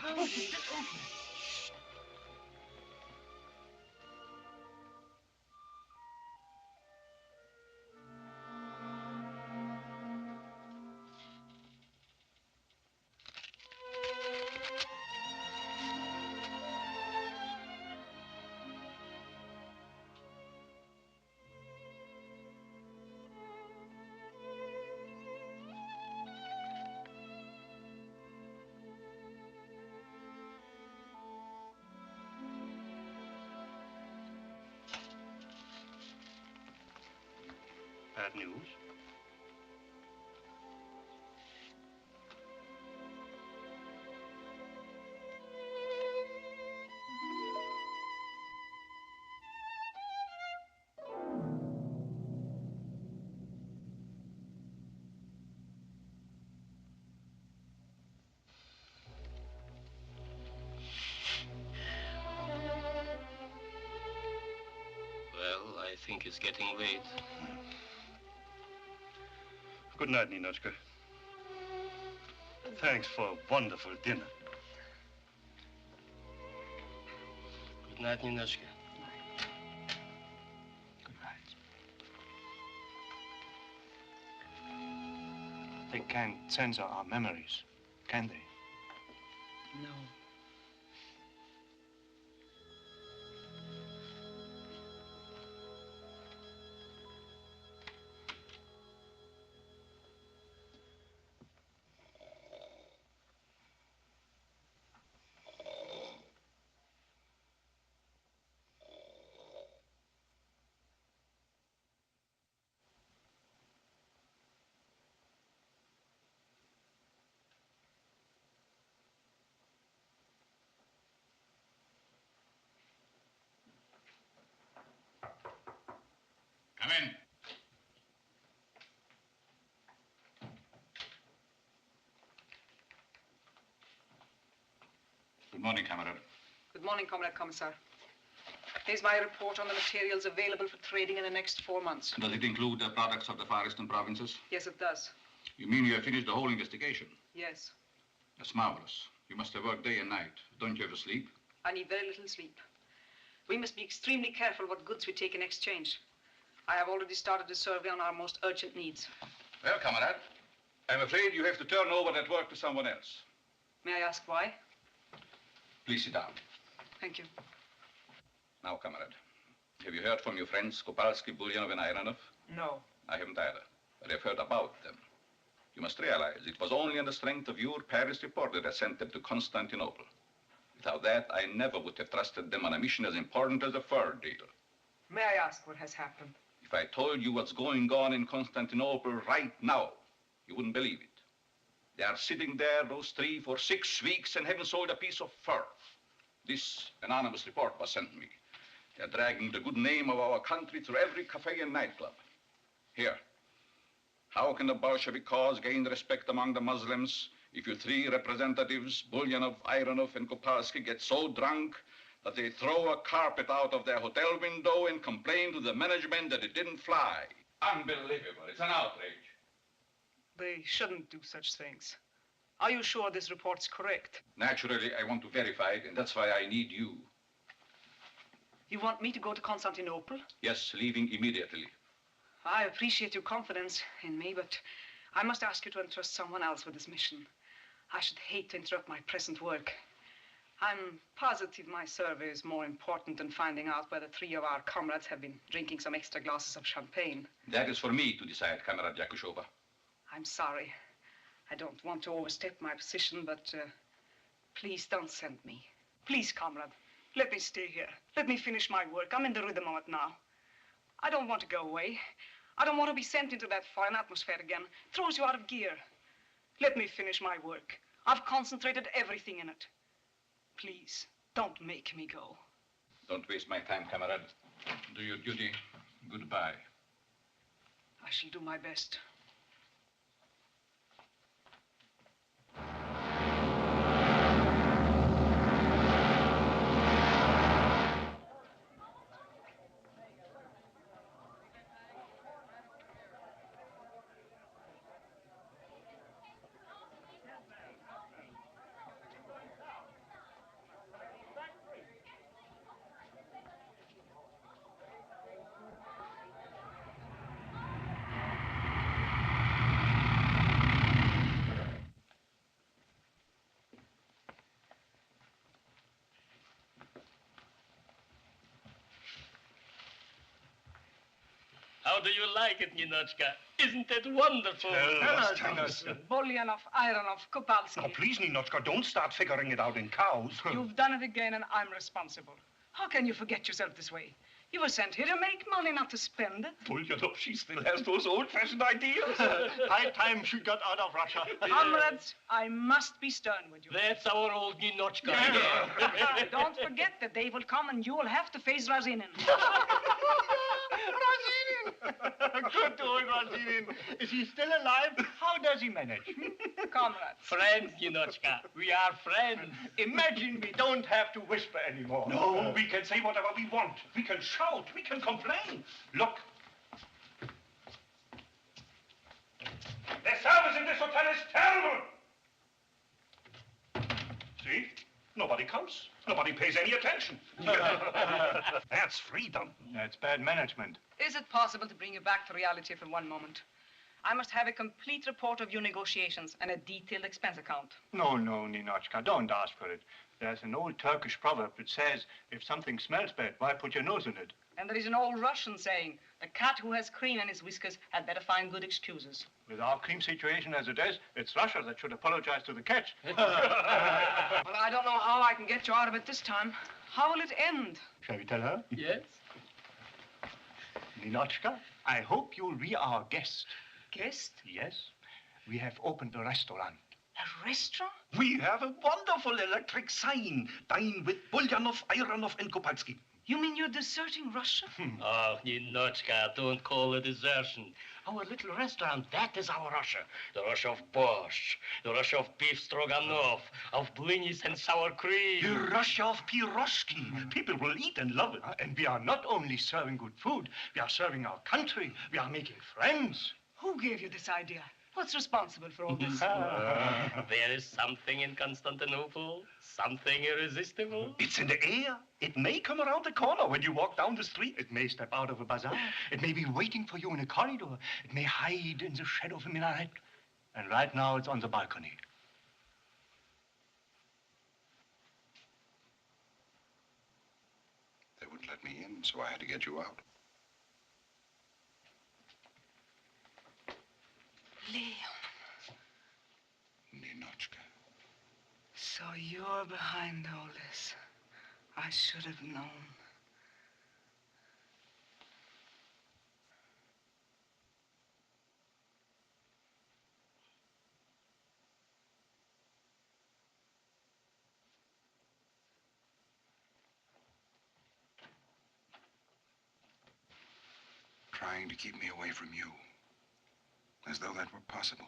S2: Bad news?
S3: think it's getting late.
S2: Good night, Ninotchka. Thanks for a wonderful dinner.
S3: Good night, Ninotchka.
S4: Good night. They can't censor our memories, can they?
S11: No.
S5: Come in. Good morning, Comrade.
S11: Good morning, Comrade Commissar. Here's my report on the materials available for trading in the next 4 months.
S5: Does it include the products of the Far Eastern provinces?
S11: Yes, it does.
S5: You mean you have finished the whole investigation?
S11: Yes.
S5: That's marvelous. You must have worked day and night. Don't you ever sleep?
S11: I need very little sleep. We must be extremely careful what goods we take in exchange. I have already started a survey on our most urgent needs.
S5: Well, Comrade, I'm afraid you have to turn over that work to someone else.
S11: May I ask why?
S5: Please sit down.
S11: Thank you.
S5: Now, Comrade, have you heard from your friends Kopalsky, Bulyanov, and Ironov?
S11: No.
S5: I haven't either, but I've heard about them. You must realize it was only on the strength of your Paris report that I sent them to Constantinople. Without that, I never would have trusted them on a mission as important as the fur deal.
S11: May I ask what has happened?
S5: If I told you what's going on in Constantinople right now, you wouldn't believe it. They are sitting there, those three, for 6 weeks and haven't sold a piece of fur. This anonymous report was sent me. They're dragging the good name of our country through every cafe and nightclub. Here. How can the Bolshevik cause gain respect among the Muslims if you three representatives, Bulyanov, Ironov, and Kopalsky, get so drunk that they throw a carpet out of their hotel window and complain to the management that it didn't fly? Unbelievable. It's an outrage.
S11: They shouldn't do such things. Are you sure this report's correct?
S5: Naturally, I want to verify it, and that's why I need you.
S11: You want me to go to Constantinople?
S5: Yes, leaving immediately.
S11: I appreciate your confidence in me, but I must ask you to entrust someone else with this mission. I should hate to interrupt my present work. I'm positive my survey is more important than finding out whether 3 of our comrades have been drinking some extra glasses of champagne.
S5: That is for me to decide, Comrade Yakushova.
S11: I'm sorry. I don't want to overstep my position, but please don't send me. Please, comrade, let me stay here. Let me finish my work. I'm in the rhythm of it now. I don't want to go away. I don't want to be sent into that foreign atmosphere again. It throws you out of gear. Let me finish my work. I've concentrated everything in it. Please, don't make me go.
S5: Don't waste my time, comrade. Do your duty. Goodbye.
S11: I shall do my best.
S3: How do you like it, Ninotchka? Isn't it wonderful?
S2: Tell us.
S11: Bulyanov, Ironov, Kopalsky.
S2: Now, please, Ninotchka, don't start figuring it out in cows.
S11: You've done it again, and I'm responsible. How can you forget yourself this way? You were sent here to make money, not to spend it.
S2: Bulyanov, she still has those old-fashioned ideas. High time she got out of Russia.
S11: Comrades, I must be stern with you.
S3: That's our old Ninotchka.
S11: Don't forget the day will come and you will have to face Razinin.
S2: Razinin!
S10: Good old Vasilin. Is he still alive? How does he manage?
S11: Comrades.
S10: Friends, Ninotchka. We are friends. Imagine we don't have to whisper anymore.
S2: No, we can say whatever we want. We can shout. We can complain. Look. The service in this hotel is terrible. See? Nobody comes. Nobody pays any attention. That's freedom.
S10: That's bad management.
S11: Is it possible to bring you back to reality for one moment? I must have a complete report of your negotiations and a detailed expense account.
S10: No, Ninotchka, don't ask for it. There's an old Turkish proverb that says, if something smells bad, why put your nose in it?
S11: And there is an old Russian saying, the cat who has cream in his whiskers had better find good excuses.
S10: With our cream situation as it is, it's Russia that should apologize to the cat.
S11: Well, I don't know how I can get you out of it this time. How will it end?
S10: Shall we tell her?
S3: Yes?
S10: Ninotchka, I hope you'll be our guest.
S11: Guest?
S10: Yes. We have opened a restaurant.
S11: A restaurant?
S2: We have a wonderful electric sign. Dine with Bulyanov, Ironov, and Kopalsky.
S11: You mean you're deserting Russia?
S3: Oh, Ninotchka, don't call it desertion. Our little restaurant, that is our Russia. The Russia of borscht, the Russia of beef stroganoff, of blinis and sour cream.
S2: The Russia of pierogi. People will eat and love it.
S10: And we are not only serving good food, we are serving our country. We are making friends.
S11: Who gave you this idea? What's responsible for all this?
S3: There is something in Constantinople, something irresistible.
S2: It's in the air. It may come around the corner when you walk down the street.
S10: It may step out of a bazaar. It may be waiting for you in a corridor. It may hide in the shadow of a minaret. And right now it's on the balcony.
S7: They wouldn't let me in, so I had to get you out.
S11: Leon.
S7: Ninotchka.
S11: So you're behind all this. I should have known.
S7: Trying to keep me away from you. As though that were possible.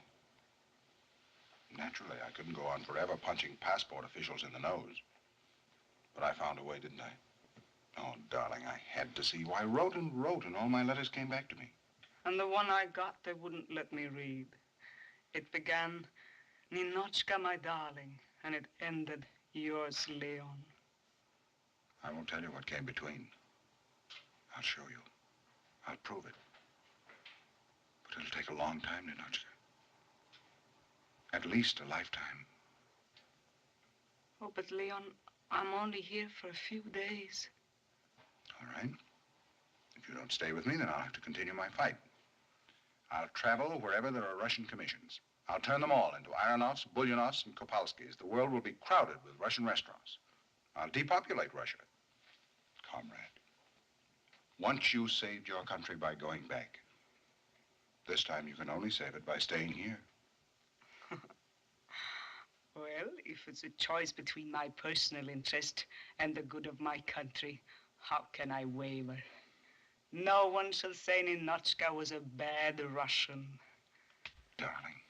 S7: Naturally, I couldn't go on forever punching passport officials in the nose. But I found a way, didn't I? Oh, darling, I had to see. Why, I wrote and wrote, and all my letters came back to me.
S11: And the one I got, they wouldn't let me read. It began, Ninotchka, my darling, and it ended, yours, Leon.
S7: I won't tell you what came between. I'll show you. I'll prove it. But it'll take a long time, Ninotchka. At least a lifetime.
S11: Oh, but Leon, I'm only here for a few days.
S7: All right. If you don't stay with me, then I'll have to continue my fight. I'll travel wherever there are Russian commissions. I'll turn them all into Ironovs, Bulyanovs, and Kopalskys. The world will be crowded with Russian restaurants. I'll depopulate Russia. Comrade, once you saved your country by going back, this time you can only save it by staying here.
S11: Well, if it's a choice between my personal interest and the good of my country, how can I waver? No one shall say Ninotchka was a bad Russian.
S7: Darling,